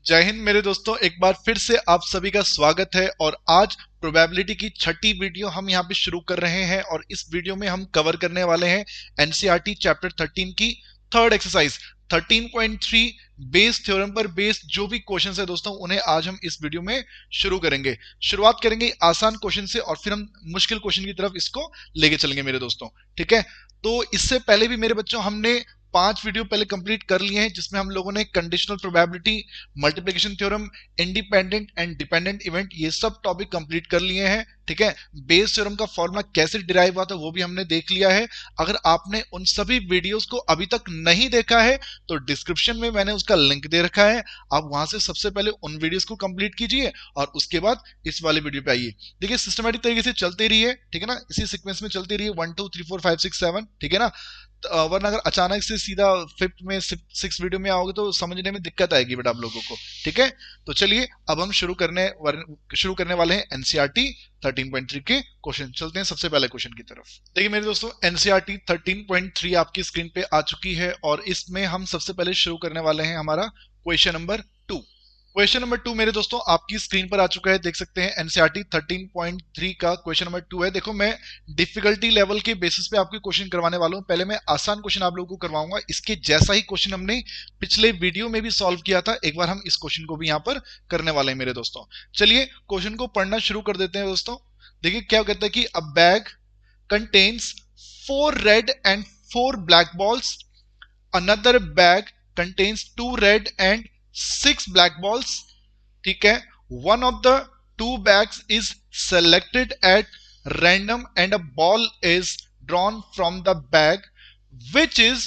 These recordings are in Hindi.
जय हिंद मेरे दोस्तों, एक बार फिर से आप सभी का स्वागत है। और आज प्रोबेबिलिटी की छठी वीडियो हम यहाँ पे शुरू कर रहे हैं और इस वीडियो में हम कवर करने वाले हैं एनसीईआरटी चैप्टर 13 की थर्ड एक्सरसाइज 13.3 बेस थ्योरम पर बेस्ड जो भी क्वेश्चन है दोस्तों, उन्हें आज हम इस वीडियो में शुरू करेंगे। शुरुआत करेंगे आसान क्वेश्चन से और फिर हम मुश्किल क्वेश्चन की तरफ इसको लेके चलेंगे मेरे दोस्तों, ठीक है। तो इससे पहले भी मेरे बच्चों हमने 5 वीडियो पहले कंप्लीट कर लिए हैं, जिसमें हम लोगों ने conditional probability, multiplication theorem, independent and dependent event, ये सब टॉपिक कंप्लीट कर लिए हैं, ठीक है। बेस थ्योरम का फॉर्मूला कैसे डिराइव हुआ था वो भी हमने देख लिया है। अगर आपने उन सभी वीडियोस को अभी तक नहीं देखा है तो डिस्क्रिप्शन में मैंने उसका लिंक दे रखा है, आप वहां से सबसे पहले उन वीडियोस को कंप्लीट कीजिए और उसके बाद इस वाले वीडियो पे आइए। देखिए सिस्टमेटिक तरीके से चलते रहिए, ठीक है ना, इसी सीक्वेंस में चलते रहिए 1 2 3 4 5 6 7, ठीक है ना। वरना अगर अचानक से सीधा फिफ्थ में 6 वीडियो में आओगे तो समझने में दिक्कत आएगी बेटा आप लोगों को, ठीक है। तो चलिए अब हम शुरू करने वाले हैं एनसीईआरटी 13.3 के क्वेश्चन। चलते हैं सबसे पहले क्वेश्चन की तरफ। देखिए मेरे दोस्तों, एनसीईआरटी 13.3 आपकी स्क्रीन पे आ चुकी है और इसमें हम सबसे पहले शुरू करने वाले हैं हमारा क्वेश्चन नंबर 2। क्वेश्चन नंबर 2 मेरे दोस्तों आपकी स्क्रीन पर आ चुका है, देख सकते हैं एनसीईआरटी 13.3 का क्वेश्चन नंबर 2 है। देखो मैं डिफिकल्टी लेवल के बेसिस पे आपके क्वेश्चन करवाने वाला हूं। पहले मैं आसान क्वेश्चन आप लोगों को करवाऊंगा, इसके जैसा ही क्वेश्चन हमने पिछले वीडियो में भी सॉल्व किया था, एक बार हम इस क्वेश्चन को भी यहां पर करने वाले हैं मेरे दोस्तों। चलिए क्वेश्चन को पढ़ना शुरू कर देते हैं दोस्तों। देखिए क्या कहता है कि अ bag contains 4 red and 4 black balls, another bag contains 2 red and 6 black balls, ठीक है। One of the 2 bags is selected at random and a ball is drawn from the bag which is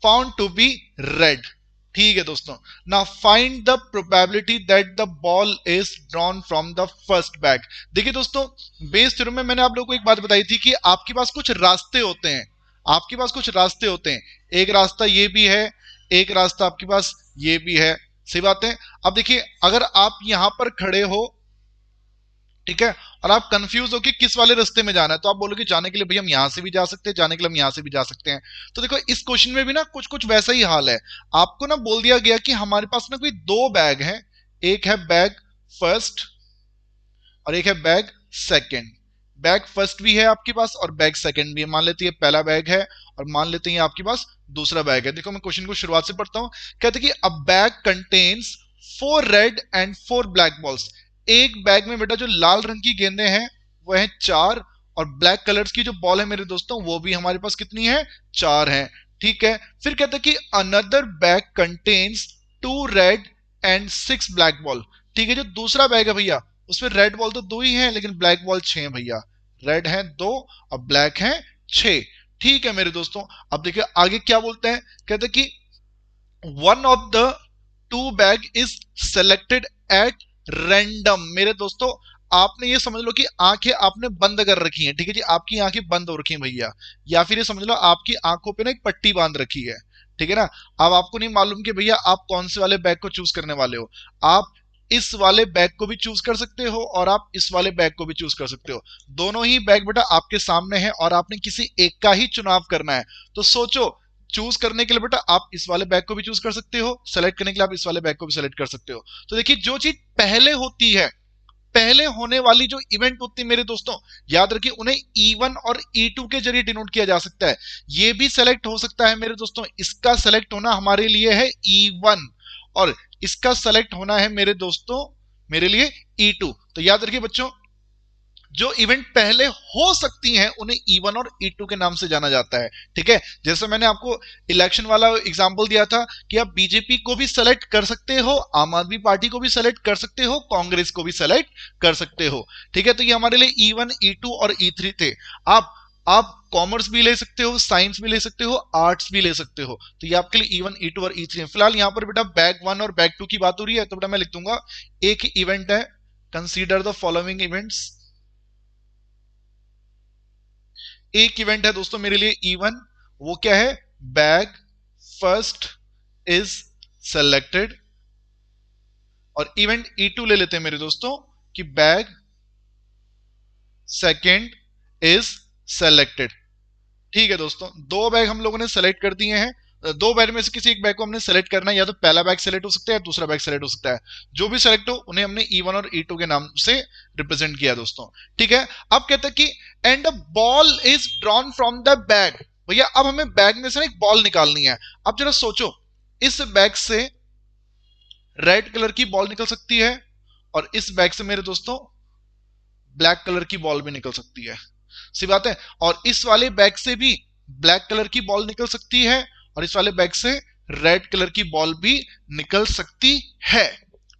found to be red, ठीक है दोस्तों। Now find the probability that the ball is drawn from the first bag। देखिए दोस्तों, बेस थ्योरम में मैंने आप लोगों को एक बात बताई थी कि आपके पास कुछ रास्ते होते हैं, आपके पास कुछ रास्ते होते हैं। एक रास्ता ये भी है, एक रास्ता आपके पास ये भी है, सही बात है। अब देखिए अगर आप यहां पर खड़े हो, ठीक है, और आप कंफ्यूज हो कि किस वाले रास्ते में जाना है, तो आप बोलोगे जाने के लिए भैया हम यहां से भी जा सकते हैं, जाने के लिए हम यहां से भी जा सकते हैं। तो देखो इस क्वेश्चन में भी ना कुछ कुछ वैसा ही हाल है। आपको ना बोल दिया गया कि हमारे पास ना कोई 2 बैग हैं, एक है बैग फर्स्ट और एक है बैग सेकेंड। बैग फर्स्ट भी है आपके पास और बैग सेकंड भी है। मान लेते हैं पहला बैग है और मान लेते हैं आपके पास दूसरा बैग है। देखो मैं क्वेश्चन को शुरुआत से पढ़ता हूं। कहते हैं कि अ bag contains 4 red and 4 black balls. एक बैग में बेटा जो लाल रंग की गेंदें हैं वो है 4 और ब्लैक कलर्स की जो बॉल है मेरे दोस्तों वो भी हमारे पास कितनी है, 4 है, ठीक है। फिर कहते हैं कि another bag contains 2 red and 6 black ball, ठीक है। जो दूसरा बैग है भैया उसमें रेड बॉल तो 2 ही है लेकिन ब्लैक बॉल 6 है भैया। रेड है 2 और ब्लैक है 6, ठीक है मेरे दोस्तों। अब देखिए आगे क्या बोलते हैं, कहते हैं कि one of the 2 bag is selected at random. मेरे दोस्तों आपने ये समझ लो कि आंखें आपने बंद कर रखी हैं, ठीक है जी, आपकी आंखें बंद हो रखी हैं भैया, या फिर ये समझ लो आपकी आंखों पे ना एक पट्टी बांध रखी है, ठीक है ना। अब आपको नहीं मालूम कि भैया आप कौन से वाले बैग को चूज करने वाले हो। आप इस वाले बैग को भी चूज कर सकते हो और आप इस वाले बैग को भी चूज कर सकते हो। दोनों ही बैग बेटा आपके सामने है और आपने किसी एक का ही चुनाव करना है। तो सोचो, चूज करने के लिए बेटा आप इस वाले बैग को भी चूज कर सकते हो, सेलेक्ट करने के लिए आप इस वाले बैग को भी सेलेक्ट कर सकते हो। तो देखिए जो चीज पहले होती है, पहले होने वाली जो इवेंट होती है मेरे दोस्तों, याद रखिए उन्हें E1 और E2 के जरिए डिनोट किया जा सकता है। ये भी सेलेक्ट हो सकता है मेरे दोस्तों, इसका सेलेक्ट होना हमारे लिए है E1 और इसका सेलेक्ट होना है मेरे दोस्तों मेरे लिए E2। तो याद रखिए बच्चों, जो इवेंट पहले हो सकती हैं उन्हें E1 और E2 के नाम से जाना जाता है, ठीक है। जैसे मैंने आपको इलेक्शन वाला एग्जांपल दिया था कि आप बीजेपी को भी सेलेक्ट कर सकते हो, आम आदमी पार्टी को भी सेलेक्ट कर सकते हो, कांग्रेस को भी सेलेक्ट कर सकते हो, ठीक है। तो ये हमारे लिए E1 E2 और E3 थे। आप कॉमर्स भी ले सकते हो, साइंस भी ले सकते हो, आर्ट्स भी ले सकते हो। तो ये आपके लिए E1 E2 और E3 है। फिलहाल यहाँ पर बेटा बैग 1 और बैग 2 की बात हो रही है, तो बेटा मैं लिख दूंगा एक इवेंट है, कंसीडर द फॉलोइंग इवेंट्स। एक इवेंट है दोस्तों मेरे लिए E1, वो क्या है, बैग फर्स्ट इज सेलेक्टेड। और इवेंट E2 ले लेते हैं मेरे दोस्तों कि बैग सेकेंड इज सेलेक्टेड, ठीक है दोस्तों। 2 बैग हम लोगों ने सेलेक्ट कर दिए हैं दो बैग में से किसी एक बैग को हमने सेलेक्ट करना है, या तो पहला बैग सेलेक्ट हो सकता है या दूसरा बैग सेलेक्ट हो सकता है, जो भी सेलेक्ट हो उन्हें हमने E1 और E2 के नाम से रिप्रेजेंट किया दोस्तों। ठीक है, अब कहते हैं कि and a ball is drawn from the bag. भैया अब हमें बैग में से एक बॉल निकालनी है। अब जरा सोचो, इस बैग से रेड कलर की बॉल निकल सकती है और इस बैग से मेरे दोस्तों ब्लैक कलर की बॉल भी निकल सकती है, सी बात है। और इस वाले बैग से भी ब्लैक कलर की बॉल निकल सकती है और इस वाले बैग से रेड कलर की बॉल भी निकल सकती है।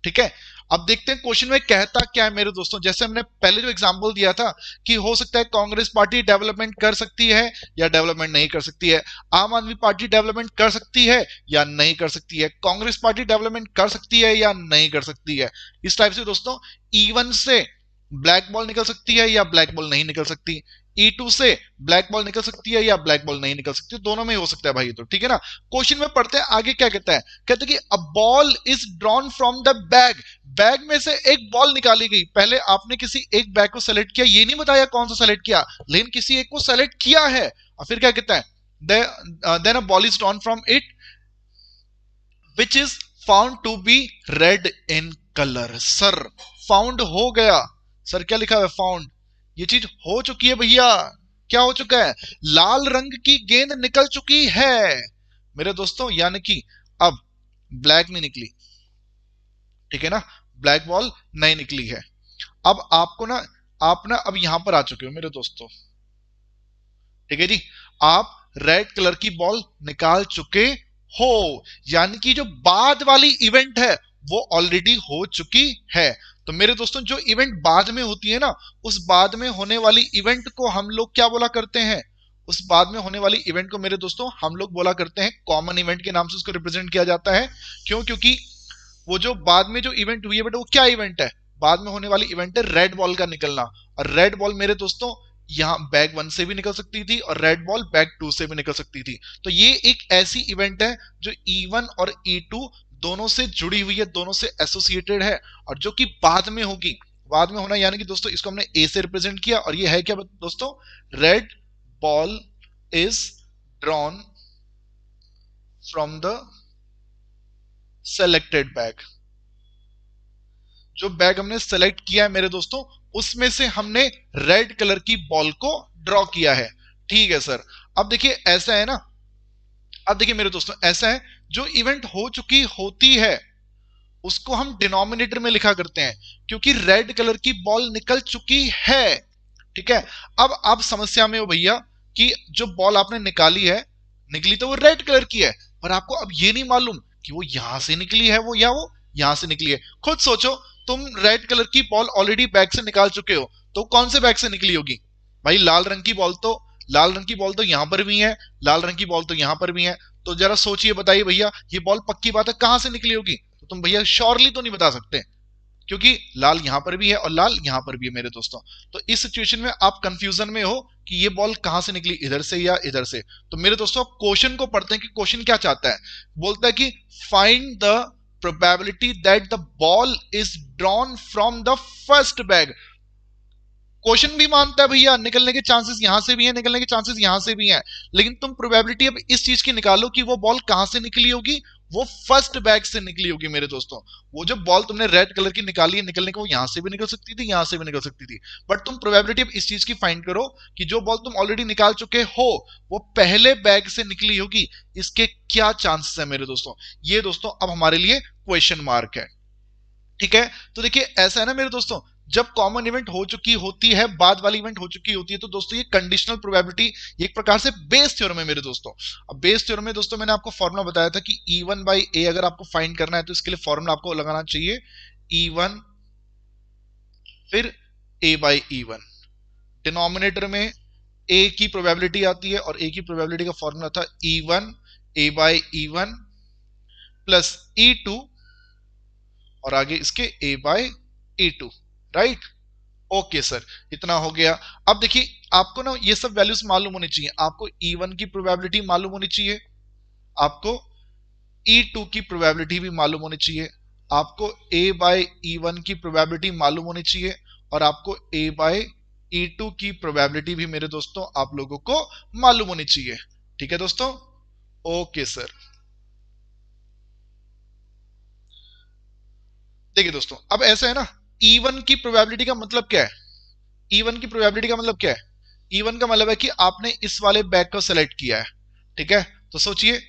ठीक है, अब देखते हैं क्वेश्चन में कहता क्या है मेरे दोस्तों। जैसे हमने पहले जो एग्जांपल दिया था कि हो सकता है कांग्रेस पार्टी डेवलपमेंट कर सकती है या डेवलपमेंट नहीं कर सकती है, आम आदमी पार्टी डेवलपमेंट कर सकती है या नहीं कर सकती है, कांग्रेस पार्टी डेवलपमेंट कर सकती है या नहीं कर सकती है। इस टाइप से दोस्तों E1 से ब्लैक बॉल निकल सकती है या ब्लैक बॉल नहीं निकल सकती, E2 से ब्लैक बॉल निकल सकती है या ब्लैक बॉल नहीं निकल सकती, दोनों में ही हो सकता है भाई। तो ठीक है ना, क्वेश्चन में पढ़ते हैं आगे क्या कहता है। कहते हैं कि अ ball is drawn from the bag. Bag में से एक बॉल निकाली गई। पहले आपने किसी एक बैग को सेलेक्ट किया, ये नहीं बताया कौन सा सेलेक्ट किया, लेकिन किसी एक को सेलेक्ट किया है। और फिर क्या कहता है, then a ball is drawn from it which is found to be red in colour. Sir found हो गया, सर क्या लिखा है फाउंड, ये चीज हो चुकी है भैया। क्या हो चुका है, लाल रंग की गेंद निकल चुकी है मेरे दोस्तों, यानी कि अब ब्लैक नहीं निकली। ठीक है ना, ब्लैक बॉल नहीं निकली है। अब आपको ना, आप ना अब यहां पर आ चुके हो मेरे दोस्तों। ठीक है जी, आप रेड कलर की बॉल निकाल चुके हो, यानी कि जो बाद वाली इवेंट है वो ऑलरेडी हो चुकी है। तो मेरे दोस्तों जो इवेंट बाद में होती है ना, उस बाद में होने वाली इवेंट को हम लोग क्या बोला करते हैं, उस बाद में होने वाली इवेंट को मेरे दोस्तों हम लोग बोला करते हैं कॉमन इवेंट के नाम से उसको रिप्रेजेंट किया जाता है। क्यों, क्योंकि वो जो बाद में जो इवेंट हुई है बेटा, वो क्या इवेंट है, बाद में होने वाली इवेंट है रेड बॉल का निकलना। और रेड बॉल मेरे दोस्तों यहां बैग 1 से भी निकल सकती थी और रेड बॉल बैग 2 से भी निकल सकती थी। तो ये एक ऐसी इवेंट है जो E1 और E2 दोनों से जुड़ी हुई है, दोनों से एसोसिएटेड है, और जो कि बाद में होगी, बाद में होना, यानी कि दोस्तों इसको हमने ए से रिप्रेजेंट किया। और ये है क्या दोस्तों, red ball is drawn from the selected bag. जो बैग हमने सेलेक्ट किया है मेरे दोस्तों, उसमें से हमने रेड कलर की बॉल को ड्रॉ किया है। ठीक है सर, अब देखिए ऐसा है ना, अब देखिए मेरे दोस्तों ऐसा है, जो इवेंट हो चुकी होती है उसको हम डिनोमिनेटर में लिखा करते हैं, क्योंकि रेड कलर की बॉल निकल चुकी है। ठीक है, अब आप समस्या में हो भैया कि जो बॉल आपने निकाली है, निकली तो वो रेड कलर की है, पर आपको अब ये नहीं मालूम कि वो यहां से निकली है वो, या वो यहां से निकली है। खुद सोचो, तुम रेड कलर की बॉल ऑलरेडी बैग से निकाल चुके हो, तो कौन से बैग से निकली होगी भाई, लाल रंग की बॉल तो, लाल रंग की बॉल तो यहां पर भी है, लाल रंग की बॉल तो यहां पर भी है। तो जरा सोचिए, बताइए भैया ये बॉल पक्की बात है कहां से निकली होगी, तो तुम भैया श्योरली तो नहीं बता सकते, क्योंकि लाल यहां पर भी है और लाल यहां पर भी है मेरे दोस्तों। तो इस सिचुएशन में आप कंफ्यूजन में हो कि ये बॉल कहां से निकली, इधर से या इधर से। तो मेरे दोस्तों क्वेश्चन को पढ़ते हैं कि क्वेश्चन क्या चाहता है। बोलता है कि find the probability that the ball is drawn from the first bag. Question भी मानता है भैया निकलने के चांसेस यहां से भी हैं, निकलने के चांसेस यहां से भी हैं, लेकिन तुम प्रोबेबिलिटी अब इस चीज की निकालो कि वो बॉल कहां से निकली होगी, वो फर्स्ट बैग से निकली होगी मेरे दोस्तों। वो जो बॉल तुमने रेड कलर की निकाली है, निकलने को यहां से भी निकल सकती थी, यहां से भी निकल सकती थी, बट तुम प्रोबेबिलिटी अब इस चीज की फाइंड करो कि जो बॉल तुम ऑलरेडी निकाल चुके हो वो पहले बैग से निकली होगी, इसके क्या चांसेस है मेरे दोस्तों। ये दोस्तों अब हमारे लिए क्वेश्चन मार्क है। ठीक है, तो देखिए ऐसा है ना मेरे दोस्तों, जब कॉमन इवेंट हो चुकी होती है, बाद वाली इवेंट हो चुकी होती है, तो दोस्तों ये कंडीशनल प्रोबेबिलिटी एक प्रकार से बेस थ्योरम है मेरे दोस्तों। अब बेस थ्योरम में दोस्तों मैंने आपको फॉर्मूला बताया था कि E1 बाई ए अगर आपको फाइंड करना है तो इसके लिए फॉर्मूला आपको लगाना चाहिए E1 फिर A बाई E1। डिनोमिनेटर में A की प्रोबेबिलिटी आती है और A की प्रोबेबिलिटी का फॉर्मूला था E1 A by E1 plus E2 और आगे इसके A by E2, right. Okay sir, इतना हो गया। अब देखिए आपको ना ये सब वैल्यूज मालूम होनी चाहिए, आपको E1 की प्रोबेबिलिटी मालूम होनी चाहिए, आपको E2 की प्रोबेबिलिटी भी मालूम होनी चाहिए, आपको A बाई E1 की प्रोबेबिलिटी मालूम होनी चाहिए, और आपको A बाई E2 की प्रोबेबिलिटी भी मेरे दोस्तों आप लोगों को मालूम होनी चाहिए। ठीक है दोस्तों, ओके सर। देखिए दोस्तों, अब ऐसा है ना, E1 की प्रोबेबिलिटी का मतलब क्या है? E1 की प्रोबेबिलिटी का मतलब क्या है? E1 का मतलब है कि आपने इस वाले बैग को सेलेक्ट किया है, ठीक है? तो सोचिए,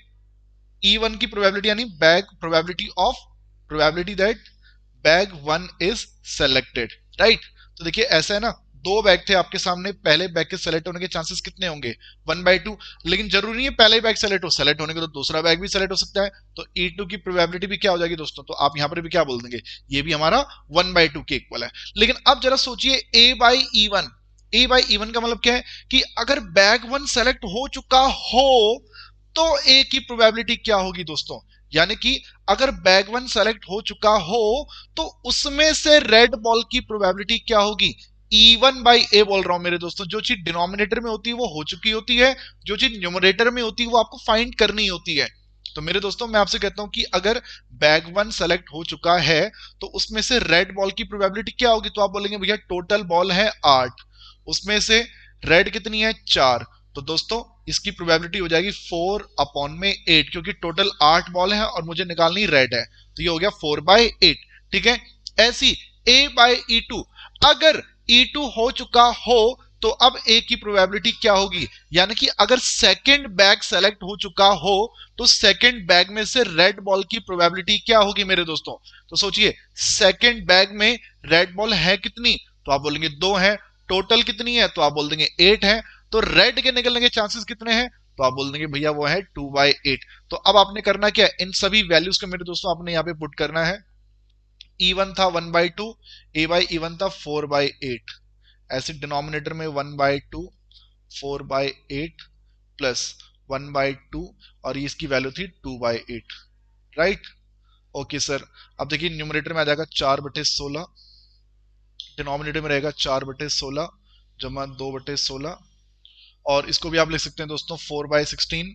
E1 की प्रोबेबिलिटी यानी bag probability of probability that bag one is selected, right? तो देखिए ऐसा है ना, दो बैग थे आपके सामने, पहले बैग के सेलेक्ट होने के चांसेस कितने होंगे? 1/2। लेकिन जरूरी नहीं है पहले बैग सेलेक्ट हो, सेलेक्ट होने के तो दूसरा बैग भी सेलेक्ट हो सकता है। तो E2 की प्रोबेबिलिटी भी क्या हो जाएगी दोस्तों? तो आप यहां पर भी क्या बोल देंगे? ये भी हमारा 1/2 के इक्वल है। लेकिन अब जरा सोचिए A/E1 का मतलब क्या है कि अगर बैग वन सेलेक्ट हो चुका हो तो ए की प्रोबेबिलिटी क्या होगी दोस्तों? यानी कि अगर बैग वन सेलेक्ट हो चुका हो तो उसमें से रेड बॉल की प्रोबेबिलिटी क्या होगी? E1/A बोल रहा हूं मेरे दोस्तों। जो चीज डिनोमिनेटर में होती है वो हो चुकी होती है, जो चीज न्यूमरेटर में होती है वो आपको फाइंड करनी होती है। तो मेरे दोस्तों मैं आपसे कहता हूं कि अगर बैग वन सेलेक्ट हो चुका है तो उसमें से रेड बॉल की प्रोबेबिलिटी क्या होगी? तो आप बोलेंगे भैया टोटल बॉल है 8, उसमें से रेड कितनी है? 4। तो दोस्तों इसकी प्रोबेबिलिटी हो जाएगी 4/8, क्योंकि टोटल 8 बॉल है और मुझे निकालनी रेड है, तो ये हो गया 4/8। ठीक है, ऐसी A/E2, अगर E2 हो चुका हो तो अब A की प्रोबेबिलिटी क्या होगी? यानी कि अगर सेकंड बैग सेलेक्ट हो चुका हो तो सेकंड बैग में से रेड बॉल की प्रोबेबिलिटी क्या होगी मेरे दोस्तों? तो सोचिए, सेकंड बैग में रेड बॉल है कितनी? तो आप बोलेंगे 2 है। टोटल कितनी है? तो आप बोल देंगे 8 है। तो रेड के निकलने के चांसेस कितने हैं? तो आप बोल देंगे भैया वो है 2/8। तो अब आपने करना क्या है? इन सभी वैल्यूज को मेरे दोस्तों आपने यहाँ पे पुट करना है। E1 था 1/2, A/E1 था 4/8, ऐसे डिनोमिनेटर में 1/2, 4/8 प्लस 1/2 और इसकी वैल्यू थी 2/8, राइट? Okay sir. अब देखिए न्यूमरेटर में आ जाएगा 4/16, डिनोमिनेटर में रहेगा 4/16 जमा 2/16, और इसको भी आप लिख सकते हैं दोस्तों 4/16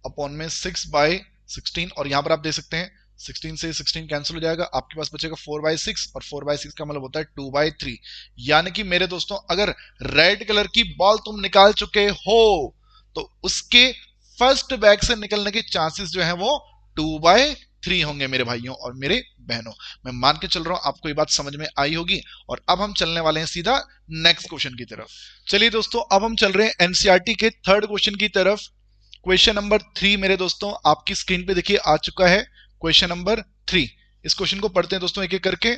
अपॉन में 6/16, और यहां पर आप देख सकते हैं 16 से 16 कैंसिल हो जाएगा, आपके पास बचेगा 4/6, और 4/6 का मतलब होता है 2/3। यानी कि मेरे दोस्तों अगर रेड कलर की बॉल तुम निकाल चुके हो तो उसके फर्स्ट बैग से निकलने के चांसेस जो है वो 2/3 होंगे मेरे भाइयों और मेरे बहनों। मैं मान के चल रहा हूं आपको ये बात समझ में आई होगी। और अब हम चलने वाले हैं सीधा नेक्स्ट क्वेश्चन की तरफ। चलिए दोस्तों, अब हम चल रहे हैं एनसीईआरटी के थर्ड क्वेश्चन की तरफ। क्वेश्चन नंबर 3 मेरे दोस्तों आपकी स्क्रीन पे देखिए आ चुका है। क्वेश्चन नंबर 3, इस क्वेश्चन को पढ़ते हैं दोस्तों एक एक करके।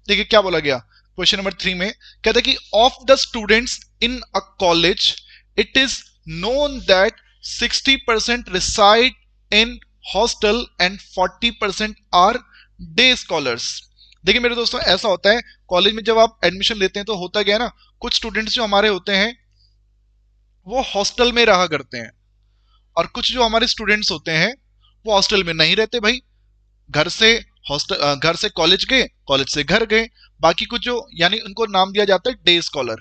देखिए क्या बोला गया क्वेश्चन नंबर 3 में, कहता है कि of the students in a college it is known that 60% reside in hostel and 40% are day scholars. देखिए मेरे दोस्तों ऐसा होता है, कॉलेज में जब आप एडमिशन लेते हैं तो होता क्या है ना, कुछ स्टूडेंट्स जो हमारे होते हैं वो हॉस्टल में रहा करते हैं, और कुछ जो हमारे स्टूडेंट्स होते हैं वो हॉस्टल में नहीं रहते भाई। घर से हॉस्टल, घर से कॉलेज गए, कॉलेज से घर गए। बाकी कुछ जो, यानी उनको नाम दिया जाता है डे स्कॉलर,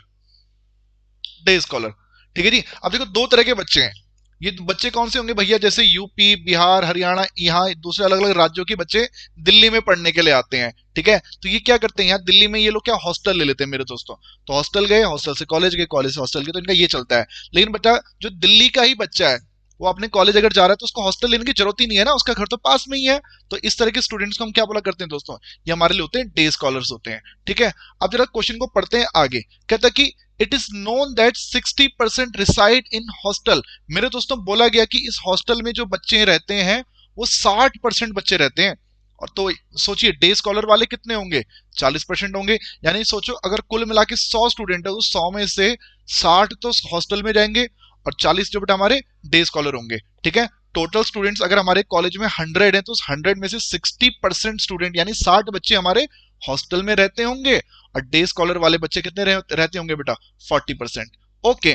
डे स्कॉलर। ठीक है जी। अब देखो दो तरह के बच्चे हैं। ये बच्चे कौन से होंगे भैया? जैसे यूपी, बिहार, हरियाणा, यहाँ दूसरे अलग अलग राज्यों के बच्चे दिल्ली में पढ़ने के लिए आते हैं। ठीक है, तो ये क्या करते हैं यहाँ दिल्ली में, ये लोग क्या हॉस्टल ले लेते हैं मेरे दोस्तों। तो हॉस्टल गए, हॉस्टल से कॉलेज गए, कॉलेज से हॉस्टल गए, तो इनका ये चलता है। लेकिन बेटा जो दिल्ली का ही बच्चा है वो अपने कॉलेज अगर जा रहा है तो उसको हॉस्टल लेने की जरूरत ही नहीं है ना, उसका घर तो पास में ही है। तो इस तरह के स्टूडेंट्स को हम क्या बोला करते हैं दोस्तों? ये हमारे लिए होते हैं डे स्कॉलर्स होते हैं। ठीक है, अब जरा क्वेश्चन को पढ़ते हैं आगे। कहता है कि it is known that 60% reside in hostel. मेरे दोस्तों बोला गया कि इस हॉस्टल में जो बच्चे रहते हैं वो 60% बच्चे रहते हैं। और तो सोचिए डे स्कॉलर वाले कितने होंगे? 40% होंगे। यानी सोचो अगर कुल मिला के 100 स्टूडेंट है तो 100 में से 60 तो हॉस्टल में जाएंगे और 40 जो बेटा हमारे डे स्कॉलर होंगे। ठीक है, टोटल स्टूडेंट्स अगर हमारे कॉलेज में 100 है तो उस 100 में से 60% स्टूडेंट यानी 60 बच्चे हमारे हॉस्टल में रहते होंगे, और डे स्कॉलर वाले बच्चे कितने रहते होंगे बेटा? 40%। ओके,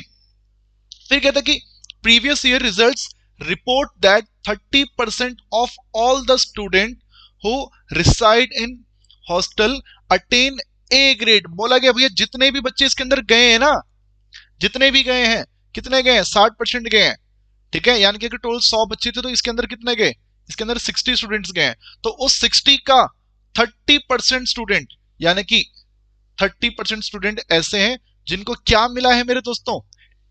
फिर कहता है कि previous year results report that 30% of all the student who reside in hostel attain A grade. बोला गया भैया जितने भी बच्चे इसके अंदर गए हैं ना, जितने भी गए हैं, कितने गए हैं? 60% गए हैं। ठीक है, यानी कि अगर टोटल 100 बच्चे थे तो इसके अंदर कितने गए? इसके अंदर 60 स्टूडेंट्स गए हैं। तो उस 60 का 30% स्टूडेंट, यानी कि 30% स्टूडेंट ऐसे हैं जिनको क्या मिला है मेरे दोस्तों?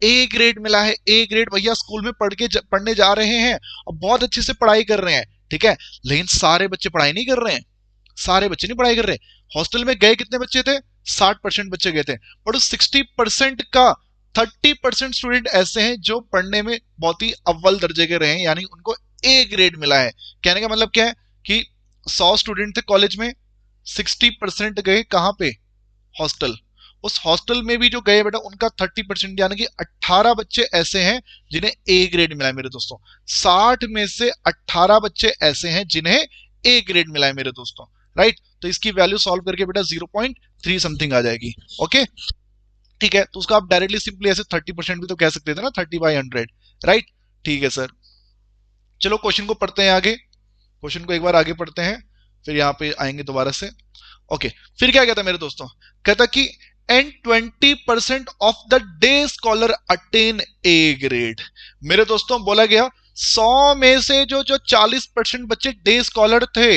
ए ग्रेड मिला है, ए ग्रेड, भैया स्कूल में पढ़ने जा रहे हैं और बहुत अच्छे से पढ़ाई कर रहे हैं, ठीक है। लेकिन सारे बच्चे पढ़ाई नहीं कर रहे हैं, सारे बच्चे नहीं पढ़ाई कर रहे। हॉस्टल में गए कितने बच्चे थे? 60% बच्चे गए थे, और उस 60% का 30% स्टूडेंट ऐसे हैं जो पढ़ने में बहुत ही अव्वल दर्जे के रहे हैं, यानी उनको ए ग्रेड मिला है। कहने का मतलब क्या है कि 100 स्टूडेंट थे कॉलेज में, 60% गए कहां पे? हॉस्टल। उस हॉस्टल में भी जो गए बेटा उनका 30% यानी कि 18 बच्चे ऐसे हैं जिन्हें ए ग्रेड मिला है मेरे दोस्तों। 60 में से 18 बच्चे ऐसे हैं जिन्हें ए ग्रेड मिला है मेरे दोस्तों, राइट। तो इसकी वैल्यू सॉल्व करके बेटा 0.3 समथिंग आ जाएगी, ओके, ठीक है। तो उसका आप डायरेक्टली सिंपली ऐसे 30% भी तो कह सकते थे ना, 30/100, राइट। ठीक है सर, चलो क्वेश्चन को पढ़ते हैं आगे, क्वेश्चन को एक बार आगे पढ़ते हैं, फिर यहां पे आएंगे दोबारा से, ओके। फिर क्या कहता है मेरे दोस्तों, कहता कि and 20% of the day scholar attain A grade. मेरे दोस्तों बोला गया 100 में से जो 40% बच्चे डे स्कॉलर थे,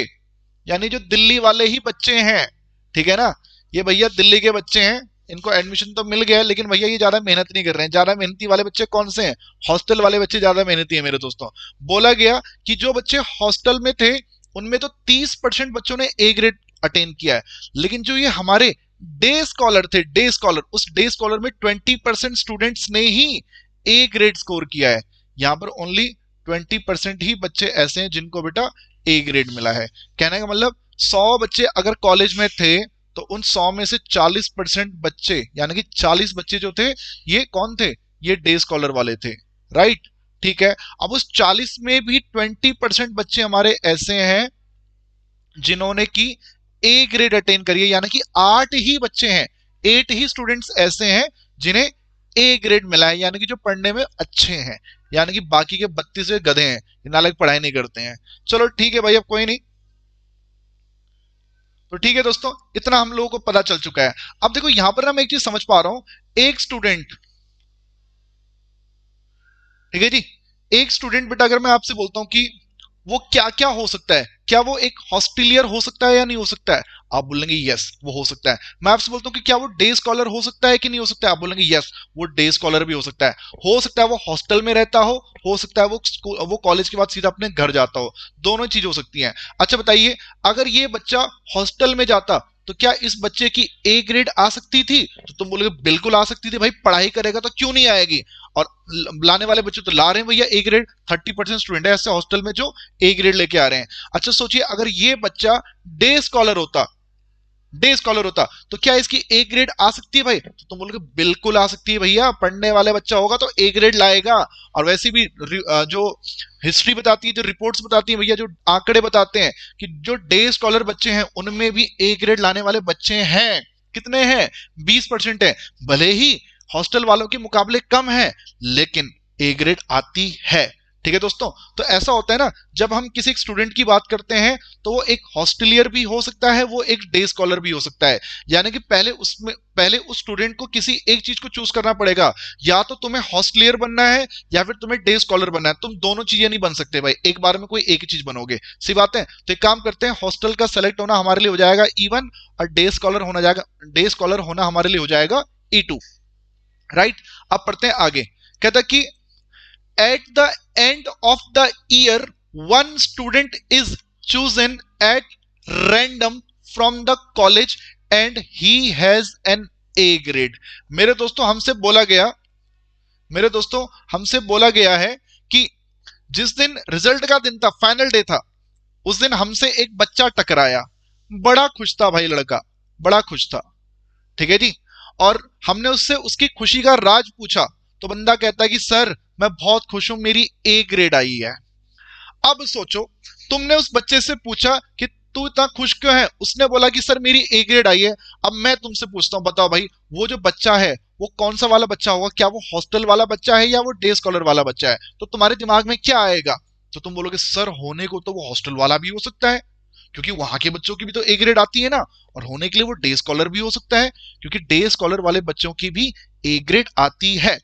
यानी जो दिल्ली वाले ही बच्चे हैं, ठीक है ना, ये भैया दिल्ली के बच्चे हैं, इनको एडमिशन तो मिल गया, लेकिन भैया ये ज्यादा मेहनत नहीं कर रहे हैं। ज्यादा मेहनती वाले बच्चे कौन से हैं? हॉस्टल वाले बच्चे ज्यादा मेहनती है मेरे दोस्तों। बोला गया कि जो बच्चे हॉस्टल में थे उनमें तो 30% बच्चों ने ए ग्रेड अटेन किया है, लेकिन जो ये हमारे डे स्कॉलर थे, डे स्कॉलर, उस डे स्कॉलर में 20% स्टूडेंट्स ने ही ए ग्रेड स्कोर किया है। यहां पर ओनली 20% ही बच्चे ऐसे हैं जिनको बेटा ए ग्रेड मिला है। कहने का मतलब 100 बच्चे अगर कॉलेज में थे तो उन 100 में से 40% बच्चे, यानी कि 40 बच्चे जो थे ये कौन थे? ये डे स्कॉलर वाले थे, राइट, ठीक है। अब उस 40 में भी 20% बच्चे हमारे ऐसे हैं जिन्होंने की ए ग्रेड अटेन करी है, यानी कि 8 ही बच्चे हैं, 8 ही स्टूडेंट्स ऐसे हैं जिन्हें ए ग्रेड मिला है, यानी कि जो पढ़ने में अच्छे हैं, यानी कि बाकी के 32 गधे हैं, नालायक पढ़ाई नहीं करते हैं। चलो ठीक है भाई, अब कोई नहीं, तो ठीक है दोस्तों, इतना हम लोगों को पता चल चुका है। अब देखो यहां पर ना मैं एक चीज समझ पा रहा हूं, एक स्टूडेंट, ठीक है जी, एक स्टूडेंट बेटा अगर मैं आपसे बोलता हूं कि वो क्या क्या हो सकता है, क्या वो एक हॉस्टेलियर हो सकता है या नहीं हो सकता है? आप बोलेंगे यस वो हो सकता है। मैं आपसे बोलता हूं कि क्या वो डे स्कॉलर हो सकता है कि नहीं हो सकता है? आप बोलेंगे यस वो डे स्कॉलर भी हो सकता है। हो सकता है वो हॉस्टल में रहता हो सकता है वो कॉलेज के बाद सीधा अपने घर जाता हो, दोनों चीज हो सकती हैं। अच्छा बताइए, अगर ये बच्चा हॉस्टल में जाता तो क्या इस बच्चे की ए ग्रेड आ सकती थी? तो तुम बोलोगे बिल्कुल आ सकती थी भाई, पढ़ाई करेगा तो क्यों नहीं आएगी। और लाने वाले बच्चे तो ला रहे हैं भैया ए ग्रेड, 30% स्टूडेंट है ऐसे हॉस्टल में जो ए ग्रेड लेके आ रहे हैं। अच्छा सोचिए अगर ये बच्चा डे स्कॉलर होता, डे स्कॉलर होता तो क्या इसकी ए ग्रेड आ सकती है भाई? तो तुम बोलोगे बिल्कुल आ सकती है भैया, पढ़ने वाले बच्चा होगा तो ए ग्रेड लाएगा। और वैसे भी जो हिस्ट्री बताती है, जो रिपोर्ट्स बताती है भैया, जो आंकड़े बताते हैं कि जो डे स्कॉलर बच्चे हैं उनमें भी ए ग्रेड लाने वाले बच्चे हैं। कितने हैं? 20% है, भले ही हॉस्टल वालों के मुकाबले कम है, लेकिन ए ग्रेड आती है। ठीक है दोस्तों, तो ऐसा होता है ना, जब हम किसी स्टूडेंट की बात करते हैं तो वो एक हॉस्टेलियर भी हो सकता है, वो एक डे स्कॉलर भी हो सकता है। यानी कि पहले उस स्टूडेंट को किसी एक चीज को चूज करना पड़ेगा, या तो तुम्हें हॉस्टेलियर बनना है या फिर तुम्हें डे स्कॉलर बनना है। तुम दोनों चीजें नहीं बन सकते भाई, एक बार में कोई एक ही चीज बनोगे, सी बात है। तो एक काम करते हैं, हॉस्टल का सेलेक्ट होना हमारे लिए हो जाएगा E1 और डे स्कॉलर होना हमारे लिए हो जाएगा E2, राइट। अब पढ़ते हैं आगे, कहता कि at the end of the year one student is chosen at random from the college and he has an A grade। मेरे दोस्तों हमसे बोला गया है कि जिस दिन रिजल्ट का दिन था, फाइनल डे था, उस दिन हमसे एक बच्चा टकराया, बड़ा खुश था भाई लड़का, बड़ा खुश था, ठीक है जी। और हमने उससे उसकी खुशी का राज पूछा, तो बंदा कहता है कि सर मैं बहुत खुश हूं, मेरी ए ग्रेड आई है। अब सोचो, तुमने उस बच्चे से पूछा कि तू इतना खुश क्यों है, उसने बोला कि सर मेरी ए ग्रेड आई है। अब मैं तुमसे पूछता हूं, बताओ भाई वो जो बच्चा है वो कौन सा वाला बच्चा होगा? क्या वो हॉस्टल वाला बच्चा है या वो डे स्कॉलर वाला बच्चा है? तो तुम्हारे दिमाग में क्या आएगा? तो तुम बोलोगे सर होने को तो वो हॉस्टल वाला भी हो सकता है, क्योंकि वहां के बच्चों की भी तो ए ग्रेड आती है ना, और होने के लिए वो डे स्कॉलर भी हो सकता है, क्योंकि डे स्कॉलर वाले बच्चों की भी ए ग्रेड आती है।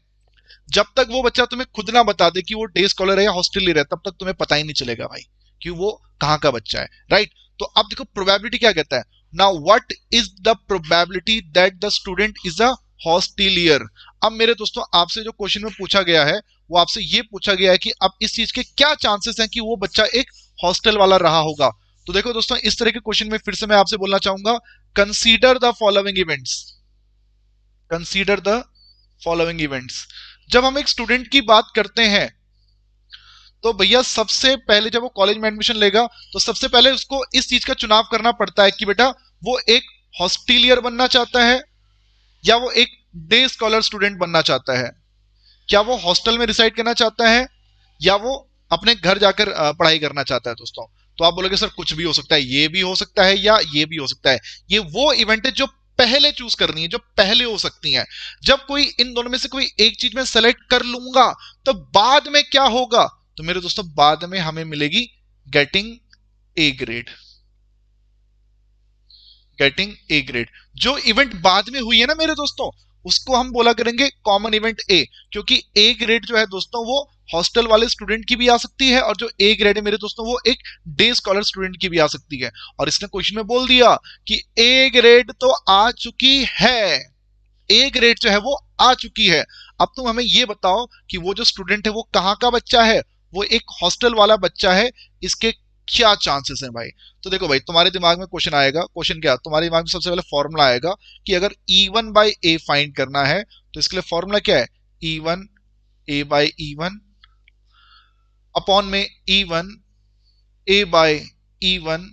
जब तक वो बच्चा तुम्हें खुद ना बता दे कि वो डे स्कॉलर है या हॉस्टेलियर है, तब तक तुम्हें पता ही नहीं चलेगा भाई कि वो कहां का बच्चा है, राइट। तो अब देखो प्रोबेबिलिटी क्या कहता है, now what is the probability that the student is a hosteller. अब मेरे दोस्तों आपसे जो क्वेश्चन में पूछा गया है वो आपसे ये पूछा गया है कि अब इस चीज के क्या चांसेस हैं कि वो बच्चा एक हॉस्टल वाला रहा होगा। तो देखो दोस्तों इस तरह के क्वेश्चन में फिर से मैं आपसे बोलना चाहूंगा, consider the following events, consider the following events. जब हम एक स्टूडेंट की बात करते हैं तो भैया सबसे पहले जब वो कॉलेज में एडमिशन लेगा तो सबसे पहले उसको इस चीज का चुनाव करना पड़ता है कि बेटा वो एक हॉस्टिलियर बनना चाहता है या वो एक डे स्कॉलर स्टूडेंट बनना चाहता है, क्या वो हॉस्टल में रिसाइड करना चाहता है या वो अपने घर जाकर पढ़ाई करना चाहता है दोस्तों। तो आप बोलोगे सर कुछ भी हो सकता है, ये भी हो सकता है या ये भी हो सकता है। ये वो इवेंट है जो पहले चूज करनी है, जो पहले हो सकती है। जब कोई इन दोनों में से कोई एक चीज में सेलेक्ट कर लूंगा तो बाद में क्या होगा, तो मेरे दोस्तों बाद में हमें मिलेगी getting A grade, getting A grade. जो इवेंट बाद में हुई है ना मेरे दोस्तों उसको हम बोला करेंगे कॉमन इवेंट ए, क्योंकि ए ग्रेड जो है दोस्तों वो हॉस्टल वाले स्टूडेंट की भी आ सकती है और जो ए ग्रेड है मेरे दोस्तों वो एक डे स्कॉलर स्टूडेंट की भी आ सकती है। और इसने क्वेश्चन में बोल दिया कि ए ग्रेड तो आ चुकी है, ए ग्रेड जो है वो आ चुकी है। अब तुम हमें ये बताओ कि वो जो स्टूडेंट है वो कहाँ का बच्चा है, वो एक हॉस्टल वाला बच्चा है, इसके क्या चांसेस हैं भाई। तो देखो भाई तुम्हारे दिमाग में क्वेश्चन आएगा, क्वेश्चन क्या तुम्हारे दिमाग में सबसे पहले फॉर्मूला आएगा कि अगर E1 बाई ए फाइंड करना है तो इसके लिए फॉर्मूला क्या है, E1 A by E1 upon में E1 A by E1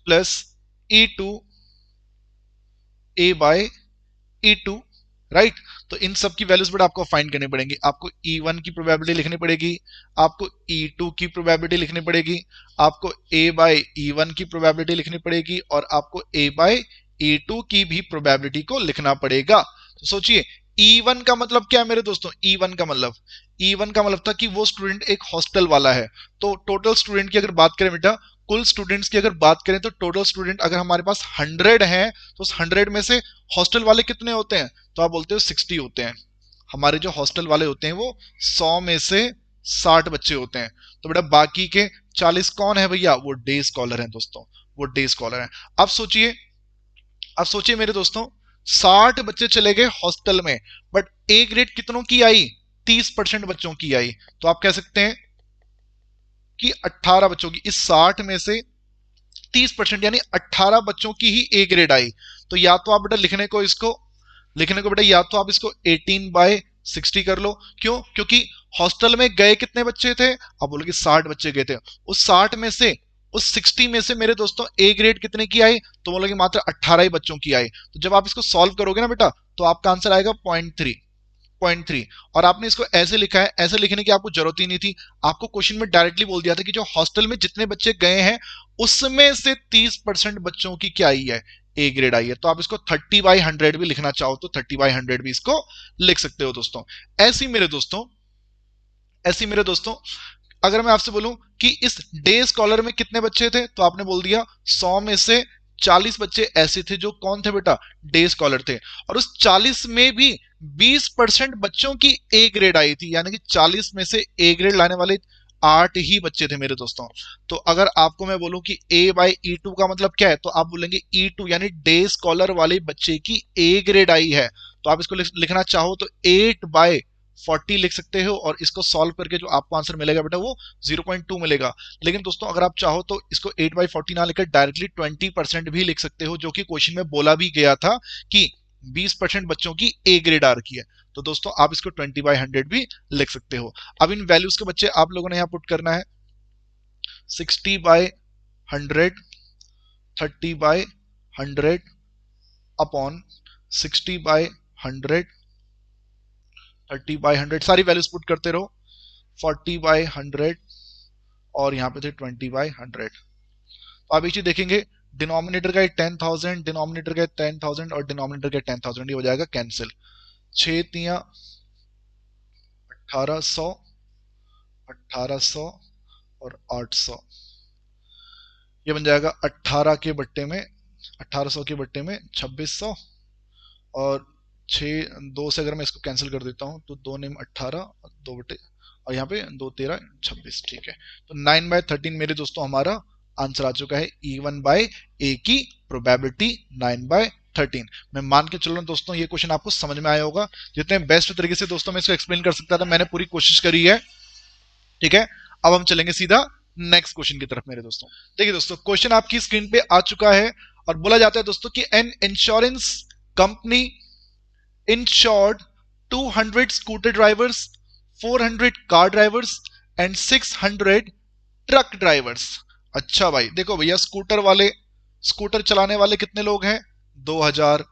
plus E2 A by E2, right. तो इन सब की वैल्यूज बट आपको फाइंड करनी पड़ेगी। आपको E1 की प्रोबेबिलिटी लिखनी पड़ेगी, आपको E2 की प्रोबेबिलिटी लिखनी पड़ेगी, आपको A बाई E1 की प्रोबेबिलिटी लिखनी पड़ेगी और आपको A बाई E2 की भी प्रोबेबिलिटी को लिखना पड़ेगा। तो सोचिए E1 का मतलब क्या है मेरे दोस्तों, E1 का मतलब था कि वो स्टूडेंट एक हॉस्टल वाला है। तो टोटल स्टूडेंट की अगर बात करें बेटा, कुल स्टूडेंट्स की अगर बात करें तो टोटल स्टूडेंट अगर हमारे पास 100 हैं तो उस 100 में से हॉस्टल वाले कितने होते हैं, तो आप बोलते हो 60 होते हैं। हमारे जो हॉस्टल वाले होते हैं वो 100 में से 60 बच्चे होते हैं। तो बेटा बाकी के 40 कौन है भैया, वो डे स्कॉलर हैं दोस्तों, वो डे स्कॉलर हैं। अब सोचिए मेरे दोस्तों 60 बच्चे चले गए हॉस्टल में बट ए ग्रेड कितनों की आई, 30% बच्चों की आई। तो आप कह सकते हैं कि 18 बच्चों की, इस 60 में से 30% यानी 18 बच्चों की ही ए ग्रेड आई। तो या तो आप बेटा लिखने को बेटा या तो आप इसको 18/60 कर लो। क्यों, क्योंकि हॉस्टल में गए कितने बच्चे थे, आप बोलोगे 60 बच्चे गए थे, उस 60 में से उस 60 में से मेरे दोस्तों ए ग्रेड कितने की आई, तो बोलोगे मात्र 18 ही बच्चों की आई। तो जब आप इसको सॉल्व करोगे ना बेटा तो आपका आंसर आएगा 0.3। और आपने इसको ऐसे लिखा है, ऐसे लिखने की आपको जरूरत ही नहीं थी। आपको क्वेश्चन में डायरेक्टली बोल दिया था कि जो हॉस्टल में जितने बच्चे गए हैं उसमें से 30% बच्चों की क्या आई है, ए ग्रेड आई है। तो आप इसको 30/100 भी लिखना चाहो तो 30/100 भी इसको लिख सकते हो दोस्तों। ऐसी मेरे दोस्तों अगर मैं आपसे बोलूं कि इस डे स्कॉलर में कितने बच्चे थे, तो आपने बोल दिया 100 में से 40 बच्चे ऐसे थे जो कौन थे बेटा, डे स्कॉलर थे। और उस 40 में भी 20% बच्चों की ए ग्रेड आई थी, यानी कि 40 में से ए ग्रेड लाने वाले 8 ही बच्चे थे मेरे दोस्तों। तो अगर आपको मैं बोलूं कि A बाई E2 का मतलब क्या है, तो आप बोलेंगे E2 यानी डे स्कॉलर वाले बच्चे की ए ग्रेड आई है। तो आप इसको लिखना चाहो तो 8/40 लिख सकते हो और इसको सॉल्व करके जो आपको आंसर मिलेगा बेटा वो 0.2 मिलेगा। लेकिन दोस्तों अगर आप चाहो तो इसको 8/40 ना लिखकर डायरेक्टली 20% भी लिख सकते हो, जो कि क्वेश्चन में बोला भी गया था कि 20% बच्चों की ए ग्रेड आ रखी है। तो दोस्तों आप इसको 20/100 भी लिख सकते हो। अब इन वैल्यूज के बच्चे आप लोगों ने यहां पुट करना है 60/100, 30/100 अपॉन 60/100, 30/100 सारी वैल्यूज पुट करते रहो, 40/100 और यहां पे थे 20/100। तो आप एक चीज देखेंगे, डिनोमिनेटर का 10,000, डिनोमिनेटर का 10,000 और डिनोमिनेटर का 10,000 ये हो जाएगा कैंसिल। 6 तिया 1800, 1800 और 800, ये बन जाएगा 18 के बट्टे में 1800 के बट्टे में 2600 और 2 से अगर मैं इसको कैंसिल कर देता हूं तो 2 नेम 18 2 बटे और यहाँ पे 2 13 26, ठीक है। तो 9/13 मेरे दोस्तों हमारा आंसर आ चुका है। E1 बाय ए की प्रोबेबिलिटी 9/13 13। मैं मान के चल रहा हूं दोस्तों ये क्वेश्चन आपको समझ में आया होगा। जितने बेस्ट तरीके से दोस्तों मैं इसको एक्सप्लेन कर सकता था मैंने पूरी कोशिश करी है। ठीक है, अब हम चलेंगे सीधा नेक्स्ट क्वेश्चन की तरफ मेरे दोस्तों। देखिए दोस्तों क्वेश्चन आपकी स्क्रीन पे आ चुका है और बोला जाता है दोस्तों कि an insurance company insured 200 scooter drivers, 400 car drivers and 600 truck drivers. अच्छा भाई देखो भैया स्कूटर चलाने वाले कितने लोग हैं? 2000।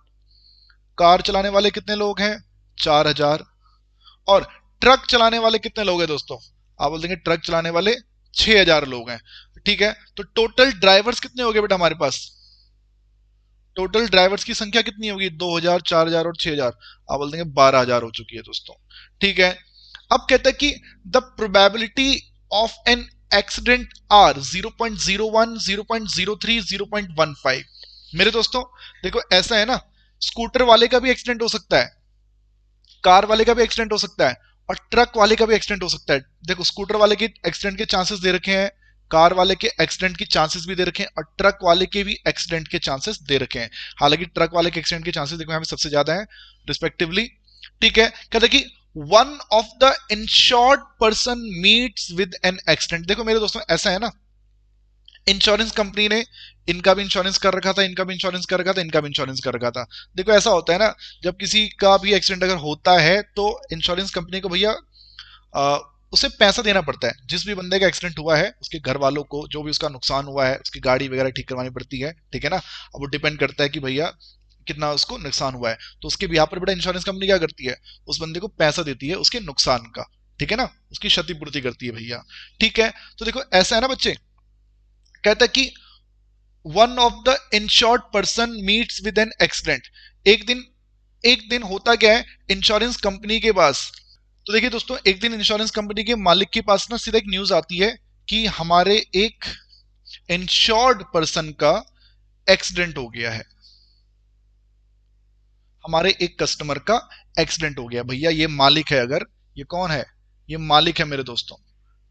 कार चलाने वाले कितने लोग हैं? 4000। और ट्रक चलाने वाले कितने लोग हैं दोस्तों? आप बोल देंगे ट्रक चलाने वाले 6000 लोग हैं। ठीक है, तो टोटल ड्राइवर्स कितने हो गए बेटा हमारे पास? टोटल ड्राइवर्स की संख्या कितनी होगी? 2000, 4000 और 6000। आप बोल देंगे 12000 हो चुकी है दोस्तों। ठीक है, अब कहता है कि the probability of an accident are 0.01, 0.03, 0.15। मेरे दोस्तों देखो ऐसा है ना, स्कूटर वाले का भी एक्सीडेंट हो सकता है, कार वाले का भी एक्सीडेंट हो सकता है और ट्रक वाले का भी एक्सीडेंट हो सकता है। देखो स्कूटर वाले के एक्सीडेंट के चांसेस दे रखे हैं, कार वाले के एक्सीडेंट के चांसेस भी दे रखे हैं और ट्रक वाले के भी एक्सीडेंट के चांसेस दे रखे हैं। हालांकि ट्रक वाले के एक्सीडेंट के चांसेस देखो यहाँ पे सबसे ज्यादा है रिस्पेक्टिवली। ठीक है, कहते कि one of the insured person meets with an accident. देखो मेरे दोस्तों ऐसा है ना, इंश्योरेंस कंपनी ने इनका भी इंश्योरेंस कर रखा था, इनका भी इंश्योरेंस कर रखा था, इनका भी इंश्योरेंस कर रखा था। देखो ऐसा होता है ना, जब किसी का भी एक्सीडेंट अगर होता है तो इंश्योरेंस कंपनी को भैया उसे पैसा देना पड़ता है। जिस भी बंदे का एक्सीडेंट हुआ है उसके घर वालों को जो भी उसका नुकसान हुआ है, उसकी गाड़ी वगैरह ठीक करवानी पड़ती है। ठीक है ना, अब वो डिपेंड करता है कि भैया कितना उसको नुकसान हुआ है, तो उसके बिहाफ पर बेटा इंश्योरेंस कंपनी क्या करती है? उस बंदे को पैसा देती है उसके नुकसान का। ठीक है ना, उसकी क्षतिपूर्ति करती है भैया। ठीक है, तो देखो ऐसा है ना बच्चे, कहता है कि one of the insured person meets with an accident. एक दिन होता क्या है इंश्योरेंस कंपनी के पास? तो देखिए दोस्तों एक दिन इंश्योरेंस कंपनी के मालिक के पास ना सीधा एक न्यूज आती है कि हमारे एक इंश्योर्ड पर्सन का एक्सीडेंट हो गया है, हमारे एक कस्टमर का एक्सीडेंट हो गया। भैया ये मालिक है, अगर ये कौन है? ये मालिक है मेरे दोस्तों।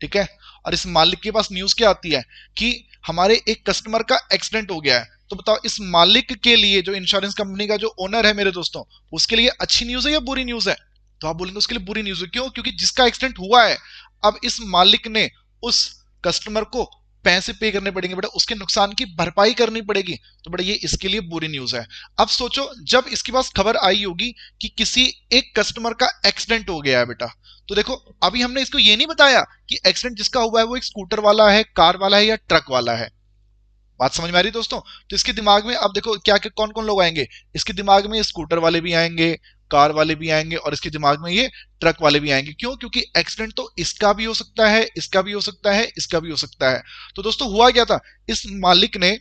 ठीक है, और इस मालिक के पास न्यूज क्या आती है कि हमारे एक कस्टमर का एक्सीडेंट हो गया है। तो बताओ इस मालिक के लिए, जो इंश्योरेंस कंपनी का जो ओनर है मेरे दोस्तों, उसके लिए अच्छी न्यूज है या बुरी न्यूज है? तो आप बोलेंगे उसके लिए बुरी न्यूज है। क्यों? क्योंकि जिसका एक्सीडेंट हुआ है अब इस मालिक ने उस कस्टमर को पैसे पे करने पड़ेंगे बेटा, उसके नुकसान की भरपाई करनी पड़ेगी। तो बेटा ये इसके लिए बुरी न्यूज है। अब सोचो जब इसके पास खबर आई होगी कि किसी एक कस्टमर का एक्सीडेंट हो गया है बेटा, तो देखो अभी हमने इसको ये नहीं बताया कि एक्सीडेंट जिसका हुआ है वो एक स्कूटर वाला है, कार वाला है या ट्रक वाला है। बात समझ में आ रही दोस्तों? तो इसके दिमाग में अब देखो क्या क्या कौन कौन लोग आएंगे। इसके दिमाग में स्कूटर वाले भी आएंगे, कार वाले भी आएंगे और इसके दिमाग में ये ट्रक वाले भी आएंगे। क्यों? क्योंकि एक्सीडेंट तो इसका भी हो सकता है, इसका भी हो सकता है, इसका भी हो सकता है। तो दोस्तों हुआ क्या था, इस मालिक ने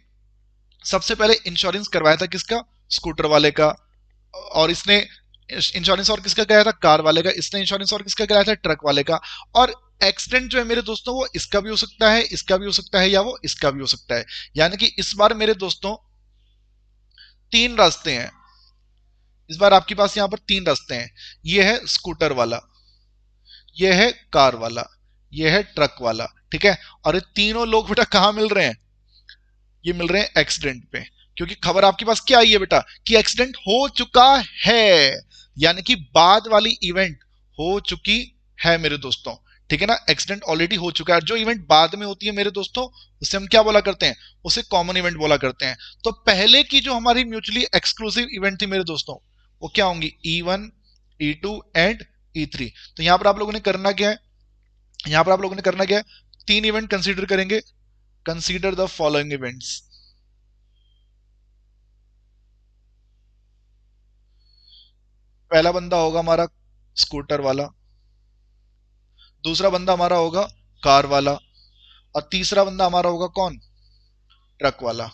सबसे पहले इंश्योरेंस करवाया था किसका? स्कूटर वाले का। और इसने इंश्योरेंस और किसका कराया था? कार वाले का। इसने इंश्योरेंस और किसका कराया था? ट्रक वाले का। और एक्सीडेंट जो है मेरे दोस्तों वो इसका भी हो सकता है, इसका भी हो सकता है या वो इसका भी हो सकता है। यानी कि इस बार मेरे दोस्तों तीन रास्ते हैं। इस बार आपके पास यहां पर तीन रास्ते हैं। ये है स्कूटर वाला, ये है कार वाला, ये है ट्रक वाला। ठीक है, और ये तीनों लोग बेटा कहां मिल रहे हैं? ये मिल रहे हैं एक्सीडेंट पे। क्योंकि खबर आपके पास क्या आई है बेटा कि एक्सीडेंट हो चुका है, यानी कि बाद वाली इवेंट हो चुकी है मेरे दोस्तों। ठीक है ना, एक्सीडेंट ऑलरेडी हो चुका है। जो इवेंट बाद में होती है मेरे दोस्तों उसे हम क्या बोला करते हैं? उसे कॉमन इवेंट बोला करते हैं। तो पहले की जो हमारी म्यूचुअली एक्सक्लूसिव इवेंट थी मेरे दोस्तों वो क्या होंगी? E1, E2 and E3। तो यहां पर आप लोगों ने करना क्या है? यहां पर आप लोगों ने करना क्या है? तीन इवेंट कंसीडर करेंगे। Consider the following events. पहला बंदा होगा हमारा स्कूटर वाला, दूसरा बंदा हमारा होगा कार वाला और तीसरा बंदा हमारा होगा कौन? ट्रक वाला।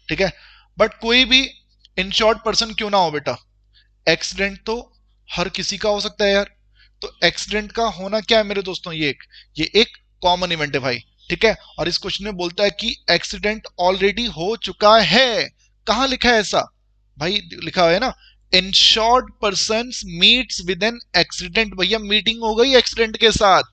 ठीक है, बट कोई भी इंश्योर्ड पर्सन क्यों ना हो बेटा, एक्सीडेंट तो हर किसी का हो सकता है यार। तो एक्सीडेंट का होना क्या है मेरे दोस्तों? ये एक कॉमन इवेंट है भाई। ठीक है, और इस क्वेश्चन में बोलता है कि एक्सीडेंट ऑलरेडी हो चुका है। कहां लिखा है ऐसा? भाई लिखा हुआ है ना, insured person meets with an accident. भैया मीटिंग हो गई एक्सीडेंट के साथ।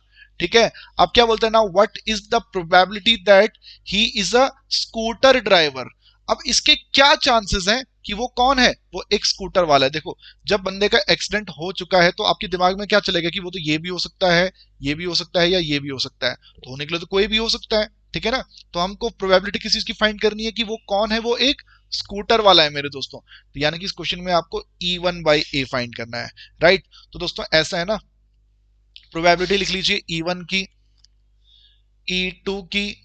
ठीक है, अब क्या बोलते हैं ना, what is the probability that he is a scooter driver. अब इसके क्या चांसेस हैं कि वो कौन है, वो एक स्कूटर वाला है। देखो जब बंदे का एक्सीडेंट हो चुका है तो आपके दिमाग में क्या चलेगा कि वो तो ये भी हो सकता है, ये भी हो सकता है, या ये भी हो सकता है। तो होने के लिए तो कोई भी हो सकता है, ठीक है ना। तो हमको प्रोबेबिलिटी किस चीज की फाइंड करनी है कि वो कौन है, वो एक स्कूटर वाला है मेरे दोस्तों। तो यानी कि इस क्वेश्चन में आपको E1/A फाइंड करना है, राइट। तो दोस्तों ऐसा है ना, प्रोबेबिलिटी लिख लीजिए E1 की, E2 की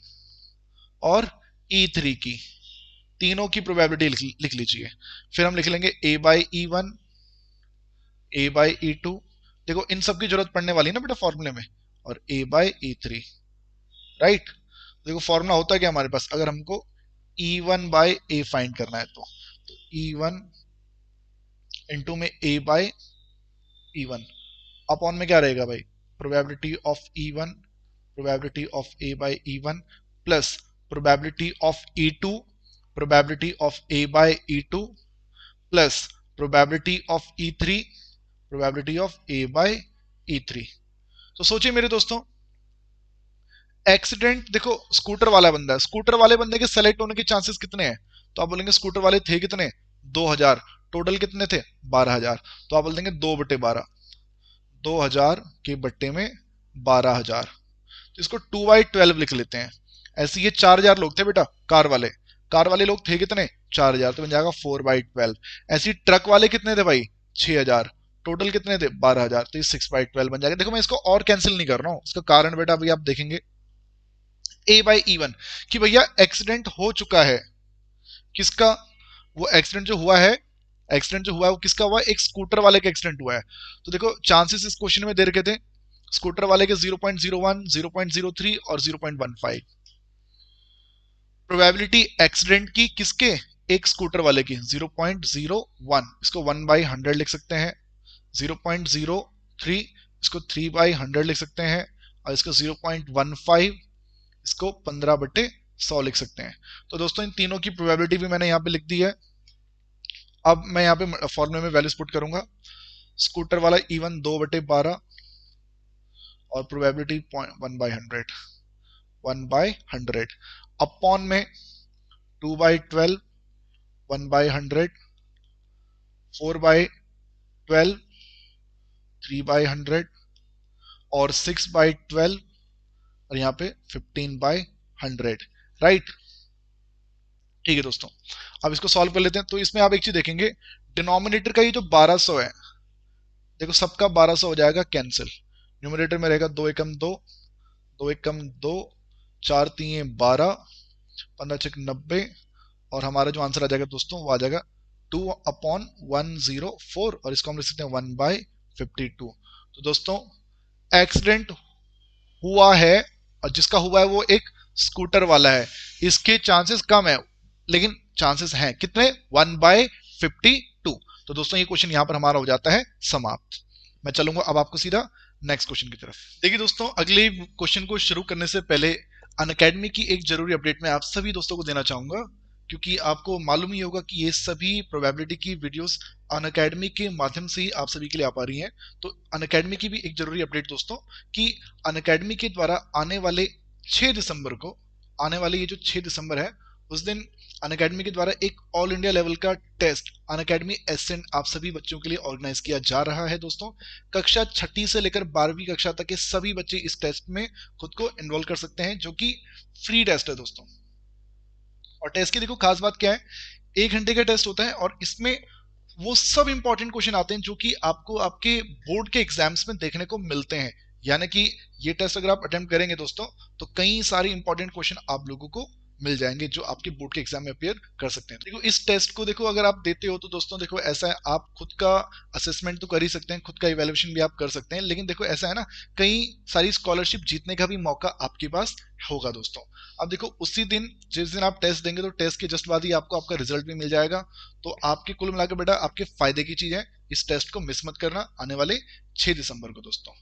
और E3 की, तीनों की प्रोबेबिलिटी लिख लीजिए। फिर हम लिख लेंगे A/E1, A/E2। देखो इन सब की जरूरत पड़ने वाली है ना बेटा फॉर्मूले में, और A/E3, राइट। देखो फॉर्मूला होता है क्या हमारे पास, अगर हमको E1/A फाइंड करना है तो E1 इंटू में A/E1 अपॉन में क्या रहेगा भाई, probability of E1, probability of A/E1 plus probability of E2, probability of A/E2 plus probability of E3, probability of A/E3। तो सोचिए मेरे दोस्तों, एक्सीडेंट देखो स्कूटर वाला बंदा है, स्कूटर वाले बंदे के सेलेक्ट होने के चांसेस कितने हैं, तो आप बोलेंगे स्कूटर वाले थे कितने, 2000, टोटल कितने थे 12000, तो आप बोल देंगे 2/12, 2000 के बट्टे में 12000। तो इसको 2/12 लिख लेते हैं। ऐसे ये 4000 लोग थे बेटा, कार वाले लोग थे कितने 4000, तो बन जाएगा 4/12। ऐसी ट्रक वाले कितने थे भाई 6000, टोटल कितने थे 12000, तो ये 6/12 बन जाएगा। देखो मैं इसको और कैंसिल नहीं कर रहा हूं, इसका कारण बेटा अभी आप देखेंगे A/E1 कि भैया एक्सीडेंट हो चुका है किसका, वो एक्सीडेंट जो हुआ है, एक्सीडेंट जो हुआ है वो किसका हुआ है, एक स्कूटर वाले का एक्सीडेंट हुआ है। तो देखो चांसेस इस क्वेश्चन में दे रखे थे स्कूटर वाले के 0.01, 0.03 और 0.15। प्रोबेबिलिटी एक्सीडेंट की किसके, एक स्कूटर वाले की 0.01, इसको 1/100 लिख सकते हैं। 0.03 इसको 3/100 लिख सकते हैं, और इसको 0.15 इसको 15/100 लिख सकते हैं। तो दोस्तों इन तीनों की प्रोबेबिलिटी भी मैंने यहाँ पे लिख दी है। अब मैं यहाँ पे फॉर्मूले में वैल्यूज पुट करूंगा। स्कूटर वाला E1 2/12 और प्रोबेबिलिटी 1/100, 1/100 अपॉन में 2/12, 1/100, 4/12, 3/100 और 6/12 और यहाँ पे 15/100, राइट। ठीक है दोस्तों, अब इसको सॉल्व कर लेते हैं। तो इसमें आप एक चीज देखेंगे, डिनोमिनेटर का ये जो 1200 है, देखो सबका 1200 हो जाएगा कैंसिल। न्यूमरेटर में रहेगा 2 एकम 2, 2 एकम 2, 4 3 12, 15 6 90, और हमारा जो आंसर आ जाएगा दोस्तों वो आ जाएगा 2/104, और इसको हम लिख सकते हैं 1/52। तो दोस्तों एक्सीडेंट हुआ है, और जिसका हुआ है वो एक स्कूटर वाला है, इसके चांसेस कम है लेकिन चांसेस हैं कितने, 1/52। तो दोस्तों ये क्वेश्चन यहां पर हमारा हो जाता है समाप्त। मैं चलूंगा अब आपको सीधा नेक्स्ट क्वेश्चन की तरफ। देखिए दोस्तों अगले क्वेश्चन को शुरू करने से पहले अनअकैडमी की एक जरूरी अपडेट मैं आप सभी दोस्तों को देना चाहूंगा, क्योंकि आपको मालूम ही होगा कि ये सभी प्रोबेबिलिटी की वीडियोस अनअकैडमी के माध्यम से ही आप सभी के लिए आ पा रही हैं। तो अनअकैडमी की भी एक जरूरी अपडेट दोस्तों कि अनअकैडमी के द्वारा आने वाले 6 दिसंबर को, आने वाले ये जो 6 दिसंबर है उस दिन अनअकैडमी के द्वारा एक ऑल इंडिया लेवल का टेस्ट अनअकैडमी एसेंट आप सभी बच्चों के लिए ऑर्गेनाइज किया जा रहा है दोस्तों। कक्षा 6ठी से लेकर 12वीं कक्षा तक के सभी बच्चे इस टेस्ट में खुद को इन्वॉल्व कर सकते हैं, जो कि फ्री टेस्ट है दोस्तों। और टेस्ट की देखो खास बात क्या है, 1 घंटे का टेस्ट होता है और इसमें वो सब इंपॉर्टेंट क्वेश्चन आते हैं जो कि आपको आपके बोर्ड के एग्जाम्स में देखने को मिलते हैं। यानी कि ये टेस्ट अगर आप अटेम्प्ट करेंगे दोस्तों तो कई सारे इंपॉर्टेंट क्वेश्चन आप लोगों को मिल जाएंगे जो आपके बोर्ड के एग्जाम में अपियर कर सकते हैं। देखो इस टेस्ट को देखो अगर आप देते हो तो दोस्तों देखो ऐसा है, आप खुद का असेसमेंट तो कर ही सकते हैं, खुद का इवैल्यूएशन भी आप कर सकते हैं, लेकिन देखो ऐसा है ना, कई सारी स्कॉलरशिप जीतने का भी मौका आपके पास होगा दोस्तों। अब देखो उसी दिन जिस दिन आप टेस्ट देंगे तो टेस्ट के जस्ट बाद ही आपको आपका रिजल्ट भी मिल जाएगा। तो आपके कुल मिलाकर बेटा आपके फायदे की चीज है, इस टेस्ट को मिस मत करना आने वाले 6 दिसंबर को दोस्तों।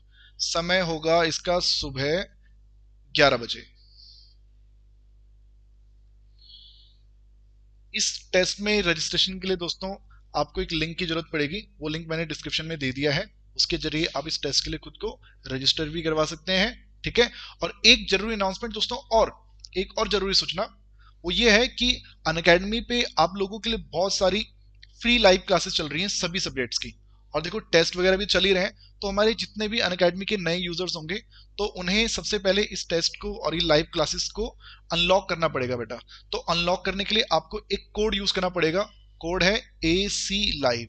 समय होगा इसका सुबह 11 बजे। इस टेस्ट में रजिस्ट्रेशन के लिए दोस्तों आपको एक लिंक की जरूरत पड़ेगी, वो लिंक मैंने डिस्क्रिप्शन में दे दिया है, उसके जरिए आप इस टेस्ट के लिए खुद को रजिस्टर भी करवा सकते हैं, ठीक है। और एक जरूरी अनाउंसमेंट दोस्तों, और एक और जरूरी सूचना, वो ये है कि अनअकैडमी पे आप लोगों के लिए बहुत सारी फ्री लाइव क्लासेस चल रही हैं सभी सब्जेक्ट्स की, और देखो टेस्ट वगैरह भी चल ही रहे हैं। तो हमारे जितने भी अनअकैडमी के नए यूजर्स होंगे तो उन्हें सबसे पहले इस टेस्ट को और ये लाइव क्लासेस को अनलॉक करना पड़ेगा बेटा। तो अनलॉक करने के लिए आपको एक कोड यूज करना पड़ेगा, कोड है AC लाइव।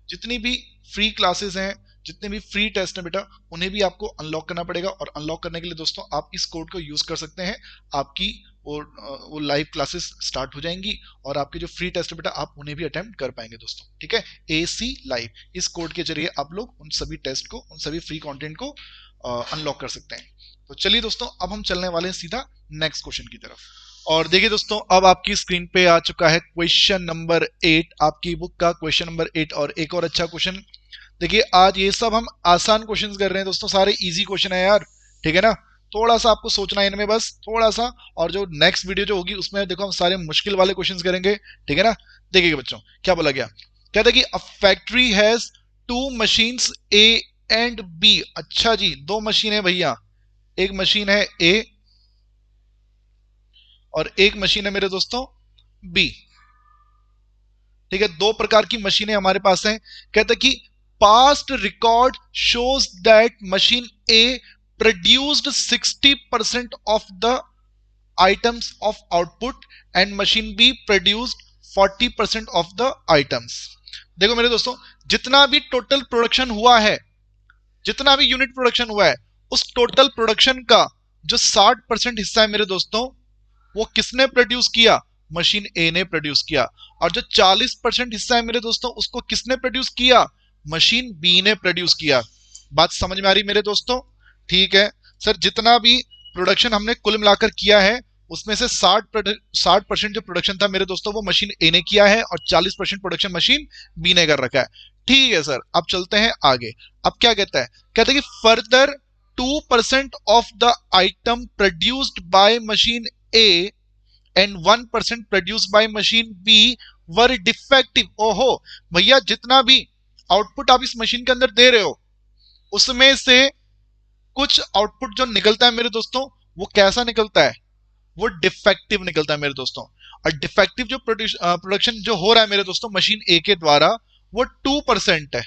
जितनी भी फ्री क्लासेस हैं, जितने भी फ्री टेस्ट हैं बेटा, उन्हें भी आपको अनलॉक करना पड़ेगा। और अनलॉक करने के लिए दोस्तों आप इस कोड को यूज कर सकते हैं। आपकी वो लाइव क्लासेस स्टार्ट हो जाएंगी और आपके जो फ्री टेस्ट है बेटा आप उन्हें भी अटेम्प्ट कर पाएंगे दोस्तों। ठीक है, AC लाइव, इस कोड के जरिए आप लोग उन सभी टेस्ट को, उन सभी फ्री कंटेंट को अनलॉक कर सकते हैं। तो चलिए दोस्तों, अब हम चलने वाले हैं सीधा नेक्स्ट क्वेश्चन की तरफ। और देखिए दोस्तों, अब आपकी स्क्रीन पे आ चुका है क्वेश्चन नंबर 8, आपकी बुक का क्वेश्चन नंबर 8। और एक और अच्छा क्वेश्चन, देखिए आज ये सब हम आसान क्वेश्चंस कर रहे हैं दोस्तों, सारे इजी क्वेश्चन है यार, ठीक है ना। थोड़ा सा आपको सोचना है इनमें, बस थोड़ा सा। और जो नेक्स्ट वीडियो जो होगी उसमें देखो हम सारे मुश्किल वाले क्वेश्चंस करेंगे, ठीक है ना। देखिए बच्चों क्या बोला गया, कहता है कि a factory has 2 machines A and B। अच्छा जी, 2 मशीन है भैया, एक मशीन है A और एक मशीन है मेरे दोस्तों B। ठीक है, 2 प्रकार की मशीनें हमारे पास हैं। कहता है कि past record shows that machine A produced 60% of the items of output and machine B produced 40% of the items। देखो मेरे दोस्तों, जितना भी टोटल प्रोडक्शन हुआ है, जितना भी यूनिट प्रोडक्शन हुआ है, उस टोटल प्रोडक्शन का जो 60% हिस्सा है मेरे दोस्तों, वो किसने प्रोड्यूस किया, मशीन ए ने प्रोड्यूस किया। और जो 40% हिस्सा है मेरे दोस्तों, उसको किसने प्रोड्यूस किया, मशीन बी ने प्रोड्यूस किया। बात समझ में आ रही मेरे दोस्तों? ठीक है सर, जितना भी प्रोडक्शन हमने कुल मिलाकर किया है उसमें से 60% जो प्रोडक्शन था मेरे दोस्तों वो मशीन ए ने किया है और 40% प्रोडक्शन मशीन बी ने कर रखा है। ठीक है सर, अब चलते हैं आगे। अब क्या कहता है, कहता है कि further 2% of the item produced by machine A and 1% produced by machine B were defective। ओहो भैया, जितना भी आउटपुट आप इस मशीन के अंदर दे रहे हो उसमें से कुछ आउटपुट जो निकलता है मेरे दोस्तों, वो कैसा निकलता है, वो डिफेक्टिव निकलता है मेरे दोस्तों। और डिफेक्टिव जो प्रोडक्शन जो हो रहा है मेरे दोस्तों मशीन ए के द्वारा, वो 2% है।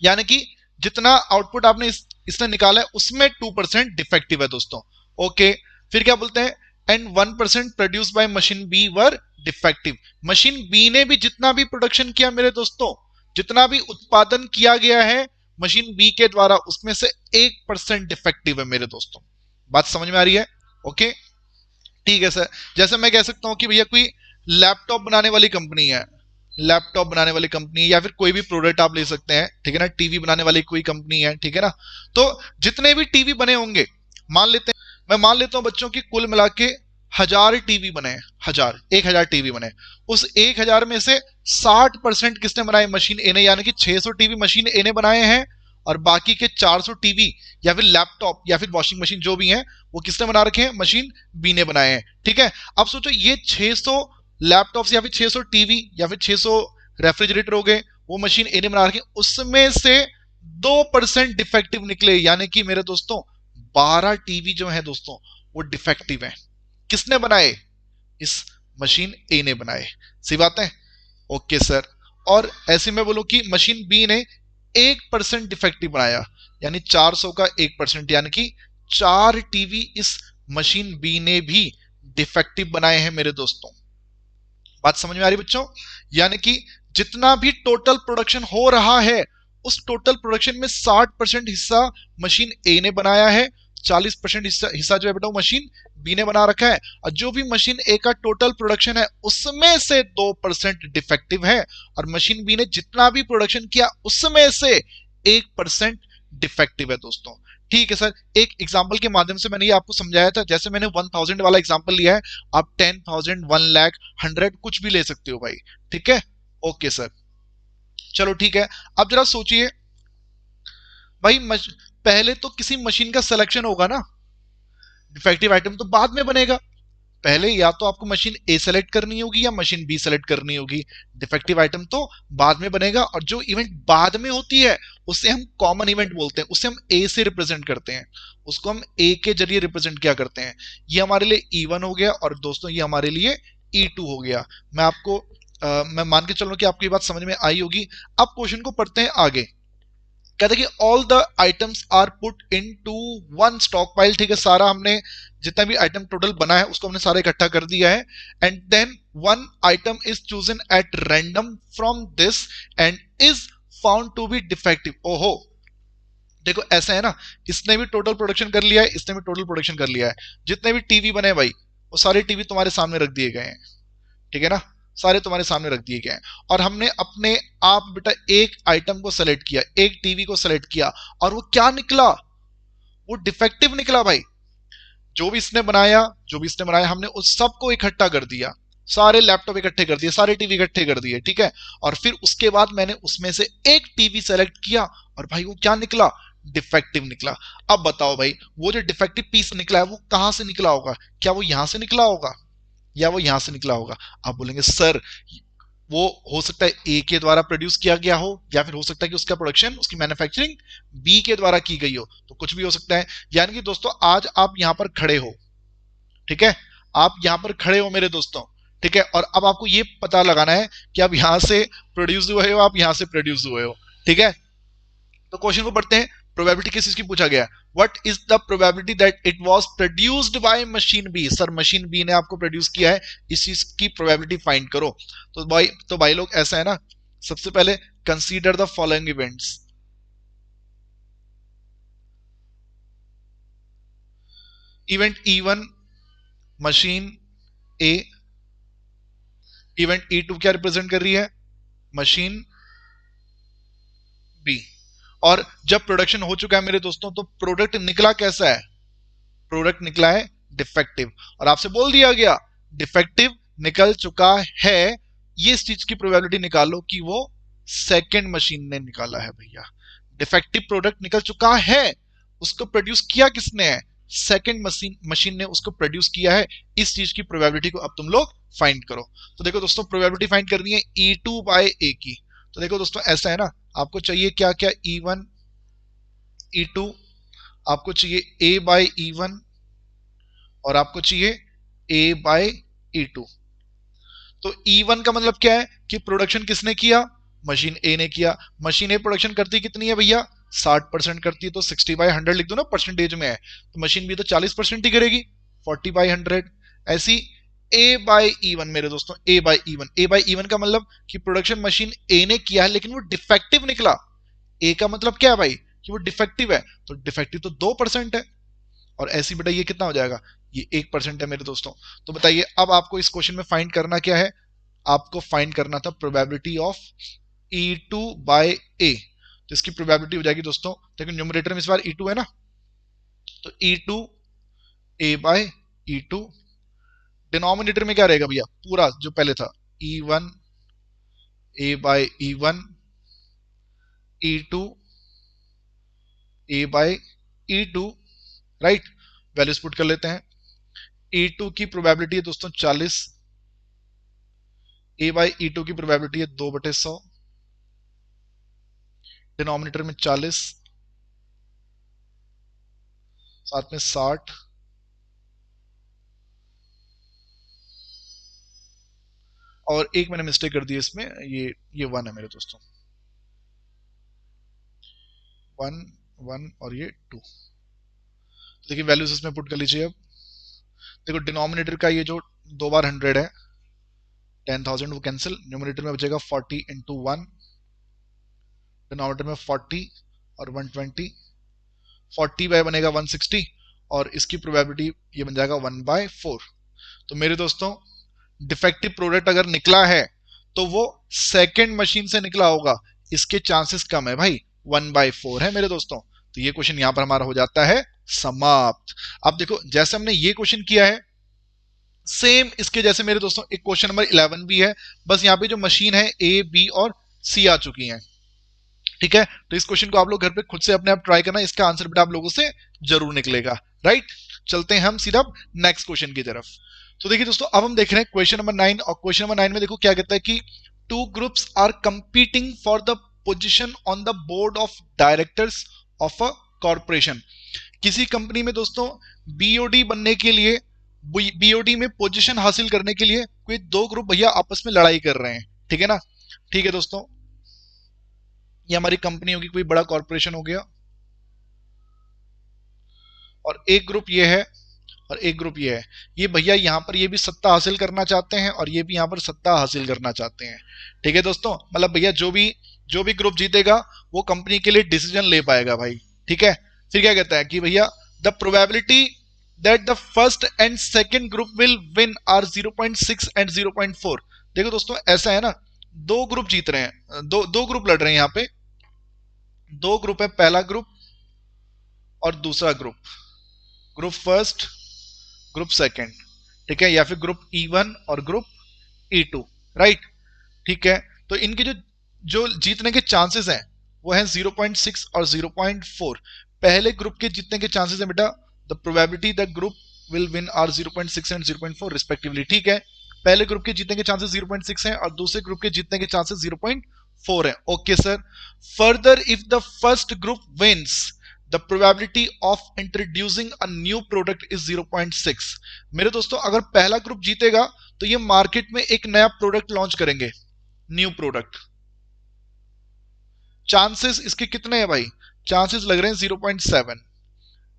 यानी कि जितना आउटपुट आपने इसने निकाला है उसमें 2% डिफेक्टिव है दोस्तों। ओके, फिर क्या बोलते हैं, and 1% produce by machine B were defective. Machine B ने भी जितना भी प्रोडक्शन किया मेरे दोस्तों, जितना भी उत्पादन किया गया है मशीन बी के द्वारा, उसमें से 1% डिफेक्टिव है मेरे दोस्तों। बात समझ में आ रही है? ओके ठीक है सर। जैसे मैं कह सकता हूं कि भैया कोई लैपटॉप बनाने वाली कंपनी है, लैपटॉप बनाने वाली कंपनी या फिर कोई भी प्रोडक्ट आप ले सकते हैं, ठीक है ना। टीवी बनाने वाली कोई कंपनी है, ठीक है ना। तो जितने भी टीवी बने होंगे, मान लेते हैं, मैं मान लेता हूं बच्चों की कुल मिला के 1000 टीवी बने, 1000 टीवी बने। उस 1000 में से 60% किसने बनाए, मशीन ए ने, यानी कि 600 टीवी मशीन ए ने बनाए हैं और बाकी के 400 टीवी या फिर लैपटॉप या फिर वॉशिंग मशीन जो भी हैं वो किसने बना रखे हैं, मशीन बी ने बनाए हैं। ठीक है, अब सोचो ये 600 लैपटॉप्स या फिर 600 टीवी या फिर 600 रेफ्रिजरेटर हो गए, वो मशीन ए ने बना रखे, उसमें से 2% डिफेक्टिव निकले। यानी कि मेरे दोस्तों 12 टीवी जो है दोस्तों वो डिफेक्टिव है। किसने बनाए, इस मशीन ए ने बनाए। सी बात है? Okay sir. और ऐसे में बोलूं कि मशीन बी ने 1% डिफेक्टिव बनाया, यानी 400 का 1%, यानी कि 4 टीवी इस मशीन बी ने भी डिफेक्टिव बनाए हैं मेरे दोस्तों। बात समझ में आ रही बच्चों? यानी कि जितना भी टोटल प्रोडक्शन हो रहा है उस टोटल प्रोडक्शन में 60% हिस्सा मशीन ए ने बनाया है, 40% हिस्सा जो है बेटा वो मशीन बी ने बना रखा है। और जो भी मशीन ए का टोटल प्रोडक्शन है उसमें से 2% डिफेक्टिव है और मशीन बी ने जितना भी प्रोडक्शन किया उसमें से 1% डिफेक्टिव है दोस्तों। ठीक है सर, एक एग्जांपल के माध्यम से मैंने ये आपको समझाया था। जैसे मैंने 1000 वाला एग्जांपल लिया है, आप 10,000, 1 लाख, 100 कुछ भी ले सकते हो भाई। ठीक है, ओके सर, चलो ठीक है। अब जरा सोचिए भाई, पहले तो किसी मशीन का सिलेक्शन होगा ना, डिफेक्टिव आइटम तो बाद में बनेगा। पहले या तो आपको मशीन ए सेलेक्ट करनी होगी या मशीन बी सेलेक्ट करनी होगी। डिफेक्टिव आइटम तो बाद में बनेगा, और जो इवेंट बाद में होती है उसे हम कॉमन इवेंट बोलते हैं, उसे हम ए से रिप्रेजेंट करते हैं, उसको हम ए के जरिए रिप्रेजेंट क्या करते हैं। ये हमारे लिए E1 हो गया, और दोस्तों ये हमारे लिए E2 हो गया। मैं मान के चल रहा हूं कि आपको ये बात समझ में आई होगी। अब क्वेश्चन को पढ़ते हैं आगे। कहते हैं कि all the items are put into one stock pile. ठीक है, सारा हमने जितना भी आइटम टोटल बना है उसको हमने सारा इकट्ठा कर दिया है। And then one item is chosen at random from this and is found to be defective. ओहो, देखो ऐसा है ना, इसने भी टोटल प्रोडक्शन कर लिया है, इसने भी टोटल प्रोडक्शन कर लिया है। जितने भी टीवी बने भाई, वो सारे टीवी तुम्हारे सामने रख दिए गए हैं। ठीक है ना, सारे तुम्हारे सामने रख दिए गए हैं। और हमने अपने आप बेटा एक आइटम को सेलेक्ट किया, एक टीवी को सेलेक्ट किया, और वो क्या निकला, वो डिफेक्टिव निकला भाई। जो भी इसने बनाया हमने उस सबको इकट्ठा कर दिया, सारे लैपटॉप इकट्ठे कर दिए, सारे टीवी इकट्ठे कर दिए। ठीक है, और फिर उसके बाद मैंने उसमें से एक टीवी सेलेक्ट किया, और भाई वो क्या निकला, डिफेक्टिव निकला। अब बताओ भाई, वो जो डिफेक्टिव पीस निकला है वो कहां से निकला होगा? क्या वो यहां से निकला होगा या वो यहां से निकला होगा? आप बोलेंगे सर वो हो सकता है ए के द्वारा प्रोड्यूस किया गया हो, या फिर हो सकता है कि उसका प्रोडक्शन, उसकी मैन्युफैक्चरिंग बी के द्वारा की गई हो, तो कुछ भी हो सकता है। यानी कि दोस्तों आज आप यहां पर खड़े हो, ठीक है, आप यहां पर खड़े हो मेरे दोस्तों, ठीक है, और अब आपको ये पता लगाना है कि आप यहां से प्रोड्यूस हुए हो, आप यहां से प्रोड्यूस हुए हो। ठीक है, तो क्वेश्चन को पढ़ते हैं। प्रोबेबिलिटी किस चीज की पूछा गया? What is the probability that it was produced by machine B? Sir machine B ने आपको प्रोड्यूस किया है, इस चीज की प्रोबेबिलिटी फाइंड करो। तो भाई लोग ऐसा है ना, सबसे पहले consider the following events. Event E1 machine A, event E2 क्या रिप्रेजेंट कर रही है? Machine B. और जब प्रोडक्शन हो चुका है मेरे दोस्तों, तो प्रोडक्ट निकला कैसा है? प्रोडक्ट निकला है डिफेक्टिव, और आपसे बोल दिया गया डिफेक्टिव निकल चुका है, ये इस चीज की प्रोबेबिलिटी निकालो कि वो सेकंड मशीन ने निकाला है। भैया डिफेक्टिव प्रोडक्ट निकल चुका है, उसको प्रोड्यूस किया किसने है? सेकंड मशीन ने उसको प्रोड्यूस किया है। इस चीज की प्रोबेबिलिटी को अब तुम लोग फाइंड करो। तो देखो दोस्तों, प्रोबेबिलिटी फाइंड करनी है E2 बाय ए की। तो देखो दोस्तों ऐसा है ना, आपको चाहिए क्या क्या? E1 E2, आपको चाहिए A बाय E1, और आपको चाहिए A बाय E2। तो E1 का मतलब क्या है कि प्रोडक्शन किसने किया? मशीन ए ने किया। मशीन ए प्रोडक्शन करती कितनी है भैया? 60% करती है, तो 60/100 लिख दो ना, परसेंटेज में है, तो मशीन बी तो 40% ही करेगी, 40/100। ऐसी ए बाय E1 मेरे दोस्तों, ए बाय E1। ए बाय E1 का मतलब कि प्रोडक्शन मशीन ए ने किया है लेकिन वो डिफेक्टिव निकला। ए का मतलब क्या है भाई? कि वो डिफेक्टिव है, तो डिफेक्टिव तो 2% है, और ऐसी बेटा ये कितना हो जाएगा? ये 1% है मेरे दोस्तों। तो बताइए अब आपको इस क्वेश्चन में फाइंड करना क्या है? आपको फाइंड करना था प्रोबेबिलिटी ऑफ E2 बाय ए। तो इसकी प्रोबेबिलिटी हो जाएगी दोस्तों, लेकिन न्यूमरेटर में इस बार E2 है ना, तो E2 A by E2। Denominator में क्या रहेगा भैया? पूरा जो पहले था, E1 A by E1, E2 A by E2, right. Values put कर लेते हैं। E2 की प्रोबेबिलिटी है दोस्तों 40, A बाई E2 की प्रोबेबिलिटी है 2/100, डिनोमिनेटर में 40, साथ में 60, और एक मैंने मिस्टेक कर दी इसमें, ये 1 है मेरे दोस्तों, 1 1 और ये 2। देखिए वैल्यूज इसमें पुट कर लीजिए। अब देखो डिनोमिनेटर का ये जो 2 बार 100 है, 10,000 वो कैंसिल, न्यूमरेटर में बचेगा 40 इंटू 1, डिनोमिनेटर में 40 और 120, 40 बाय बनेगा 160, और इसकी प्रोबेबिलिटी ये बन जाएगा 1/4। तो मेरे दोस्तों डिफेक्टिव प्रोडक्ट अगर निकला है तो वो सेकंड मशीन से निकला होगा, इसके चांसेस कम है भाई, 1/4 है मेरे दोस्तों। तो ये क्वेश्चन यहां पर हमारा हो जाता है समाप्त। अब देखो जैसे हमने ये क्वेश्चन किया है, सेम इसके जैसे मेरे दोस्तों एक क्वेश्चन नंबर 11 भी है, बस यहाँ पे जो मशीन है ए बी और सी आ चुकी है। ठीक है, तो इस क्वेश्चन को आप लोग घर पे खुद से अपने आप ट्राई करना, इसका आंसर बेटा आप लोगों से जरूर निकलेगा, राइट। चलते हैं हम सीधा नेक्स्ट क्वेश्चन की तरफ। तो देखिए दोस्तों, अब हम देख रहे हैं क्वेश्चन नंबर 9, और क्वेश्चन नंबर 9 में देखो क्या कहता है कि two groups are competing for the position on the board of directors of a corporation. किसी कंपनी में दोस्तों बीओडी बनने के लिए, बीओडी में पोजीशन हासिल करने के लिए कोई दो ग्रुप भैया आपस में लड़ाई कर रहे हैं, ठीक है ना। ठीक है दोस्तों, ये हमारी कंपनी होगी, कोई बड़ा कॉर्पोरेशन हो गया, और एक ग्रुप ये है और एक ग्रुप ये है। ये भैया यहाँ पर ये भी सत्ता हासिल करना चाहते हैं और ये भी यहाँ पर सत्ता हासिल करना चाहते हैं। ठीक है दोस्तों, मतलब भैया जो भी ग्रुप जीतेगा वो कंपनी के लिए डिसीजन ले पाएगा भाई। ठीक है, फिर क्या कहता है कि भैया the probability that the first and second group will win are 0.6 and 0.4। देखो दोस्तों, ऐसा है ना, दो ग्रुप जीत रहे हैं, दो ग्रुप लड़ रहे हैं यहाँ पे। दो ग्रुप है, पहला ग्रुप और दूसरा group, group first group second, ठीक है, या फिर ग्रुप E1 और ग्रुप E2, राइट। ठीक है, तो इनके जो जो जीतने के चांसेस हैं वो हैं 0.6 और 0.4। पहले ग्रुप के जीतने के चांसेस हैं बेटा, the probability the group will win are 0.6 and 0.4 respectively. ठीक है, पहले ग्रुप के जीतने के चांसेस 0.6 हैं और दूसरे ग्रुप के जीतने के चांसेस 0.4 हैं। Okay sir, further if the first group wins the probability of introducing a new product is 0.6। मेरे दोस्तों, अगर पहला ग्रुप जीतेगा तो ये मार्केट में एक नया प्रोडक्ट लॉन्च करेंगे, न्यू प्रोडक्ट। चांसेस इसके कितने हैं भाई? चांसेस लग रहे हैं 0.7।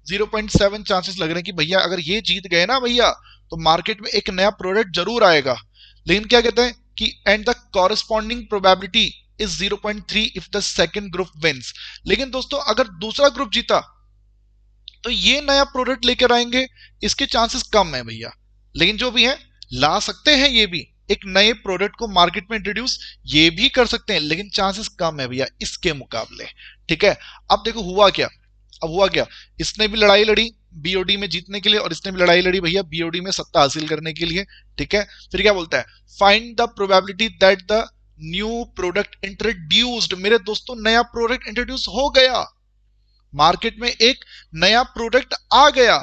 0.7 चांसेस लग रहे हैं कि भैया अगर ये जीत गए ना भैया तो मार्केट में एक नया प्रोडक्ट जरूर आएगा। लेकिन क्या कहते हैं कि and the corresponding probability is 0.3 if the second group wins। लेकिन दोस्तों, अगर दूसरा ग्रुप जीता तो ये नया प्रोडक्ट लेकर आएंगे, इसके चांसेस कम है भैया। लेकिन जो भी है, ला सकते हैं ये भी, एक नए प्रोडक्ट को मार्केट में इंट्रोड्यूस ये भी कर सकते हैं, लेकिन चांसेस कम है भैया इसके मुकाबले। ठीक है, अब देखो हुआ क्या, अब हुआ क्या, इसने भी लड़ाई लड़ी बीओडी में जीतने के लिए और इसने भी लड़ाई लड़ी भैया बीओडी में सत्ता हासिल करने के लिए। ठीक है, फिर क्या बोलता है, find the probability that the new product introduced. मेरे दोस्तों, नया प्रोडक्ट इंट्रोड्यूस हो गया, मार्केट में एक नया प्रोडक्ट आ गया,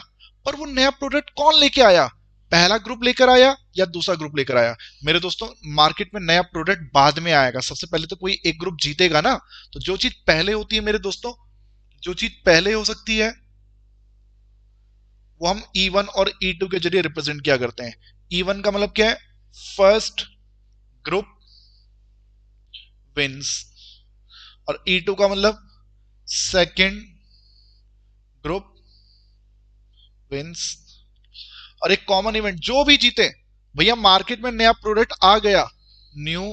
पर वो नया प्रोडक्ट कौन लेके आया? पहला ग्रुप लेकर आया या दूसरा ग्रुप लेकर आया? मेरे दोस्तों, मार्केट में नया प्रोडक्ट बाद में आएगा, सबसे पहले तो कोई एक ग्रुप जीतेगा ना। तो जो चीज पहले होती है मेरे दोस्तों, जो चीज पहले हो सकती है वो हम E1 और E2 के जरिए रिप्रेजेंट किया करते हैं। E1 का मतलब क्या है? फर्स्ट ग्रुप विंस, और E2 का मतलब सेकेंड ग्रुप विंस। और एक कॉमन इवेंट, जो भी जीते भैया मार्केट में नया प्रोडक्ट आ गया, new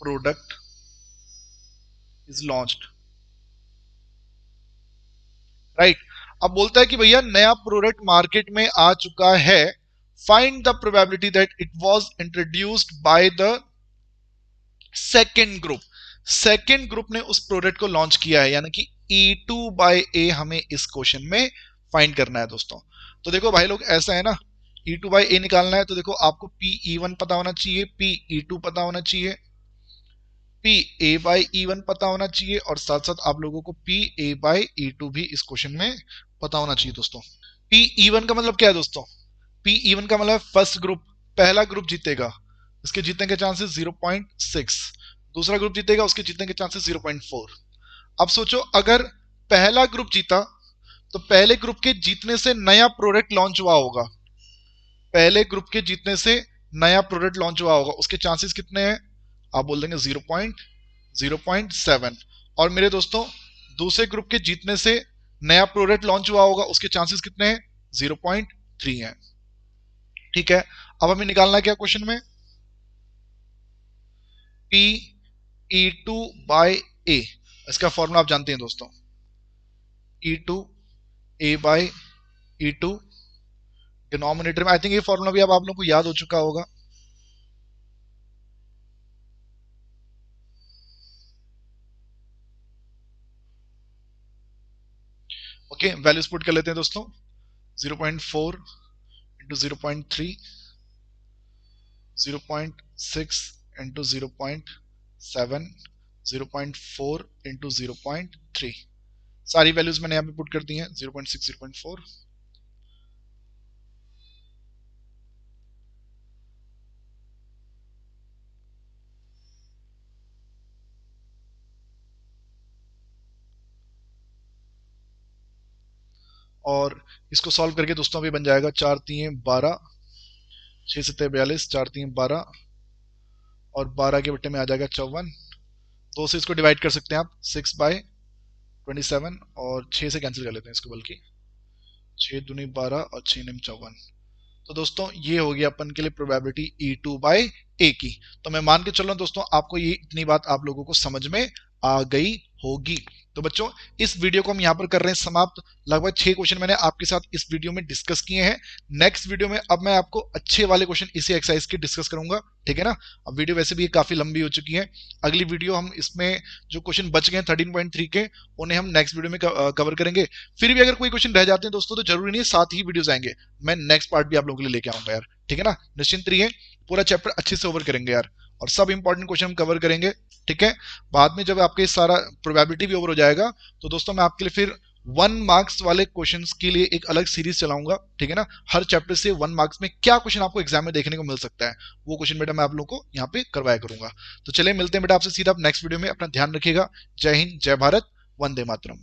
product is launched, right. अब बोलता है कि भैया नया प्रोडक्ट मार्केट में आ चुका है, find the probability that it was introduced by the second group. Second group ने उस प्रोडक्ट को लॉन्च किया है, यानी कि E2 बाय A हमें इस क्वेश्चन में फाइंड करना है दोस्तों। तो देखो भाई लोग, ऐसा है ना, E2 बाय A निकालना है तो देखो आपको PE1 पता होना चाहिए, PE2 पता होना चाहिए, PA बाय E1 पता होना चाहिए, और साथ साथ आप लोगों को PA बाय E2 भी इस क्वेश्चन में पता होना चाहिए दोस्तों। PE1 का मतलब क्या है दोस्तों? PE1 का मतलब फर्स्ट ग्रुप, पहला ग्रुप जीतेगा, इसके जीतने के चांसेस 0.6, दूसरा ग्रुप जीतेगा, उसके जीतने के चांसेस 0.4। अब सोचो, अगर पहला ग्रुप जीता तो पहले ग्रुप के जीतने से नया प्रोडक्ट लॉन्च हुआ होगा, पहले ग्रुप के जीतने से नया प्रोडक्ट लॉन्च हुआ होगा, उसके चांसेस कितने हैं? आप बोल देंगे 0.7। और मेरे दोस्तों, दूसरे ग्रुप के जीतने से नया प्रोडक्ट लॉन्च हुआ होगा, उसके चांसेस कितने हैं? 0.3 है। ठीक है, अब हमें निकालना है क्या क्वेश्चन में? PE2 बाय A, इसका फॉर्मूला आप जानते हैं दोस्तों, E2 A by E2, denominator में आई थिंक ये फॉर्मूला भी अब आप लोगों को याद हो चुका होगा। ओके, वैल्यूज पुट कर लेते हैं दोस्तों, 0.4 इंटू 0.3, 0.6 इंटू 0.7, 0.4 इंटू 0.3। सारी वैल्यूज मैंने यहाँ पे पुट कर दी हैं, 0.6, 0.4, और इसको सॉल्व करके दोस्तों अभी बन जाएगा 4 3 12, 6 7 42, 4 3 12 और 12 के बट्टे में आ जाएगा 54। 2 से इसको डिवाइड कर सकते हैं आप, 6/27 और 6 से कैंसिल कर लेते हैं इसको, बल्कि 6 दूनी 12 और 6 9 54। तो दोस्तों ये हो गया अपन के लिए प्रोबेबिलिटी E2/A की। तो मैं मान के चल रहा हूं दोस्तों आपको ये इतनी बात आप लोगों को समझ में आ गई होगी। तो बच्चों इस वीडियो को हम यहां पर कर रहे हैं समाप्त। लगभग 6 क्वेश्चन मैंने आपके साथ इस वीडियो में डिस्कस किए हैं। नेक्स्ट वीडियो में अब मैं आपको अच्छे वाले क्वेश्चन इसी एक्सरसाइज के डिस्कस करूंगा, ठीक है ना। अब वीडियो वैसे भी काफी लंबी हो चुकी है। अगली वीडियो हम इसमें जो क्वेश्चन बच गए 13.3 के, उन्हें हम नेक्स्ट वीडियो में कवर करेंगे। फिर भी अगर कोई क्वेश्चन रह जाते हैं दोस्तों तो जरूरी नहीं है 7 ही वीडियोस आएंगे, मैं नेक्स्ट पार्ट भी आप लोगों के लिए लेके आऊंगा यार, ठीक है ना। निश्चिंत रहिए, पूरा चैप्टर अच्छे से ओवर करेंगे यार, और सब इंपॉर्टेंट क्वेश्चन हम कवर करेंगे, ठीक है। बाद में जब आपके सारा प्रोबेबिलिटी भी ओवर हो जाएगा तो दोस्तों मैं आपके लिए फिर 1 मार्क्स वाले क्वेश्चंस के लिए एक अलग सीरीज चलाऊंगा, ठीक है ना। हर चैप्टर से 1 मार्क्स में क्या क्वेश्चन आपको एग्जाम में देखने को मिल सकता है, वो क्वेश्चन बेटा मैं आप लोगों को यहाँ पे करवाया करूंगा। तो चलिए मिलते हैं बेटा आपसे सीधा नेक्स्ट वीडियो में। अपना ध्यान रखिएगा। जय हिंद, जय भारत, वंदे मातरम।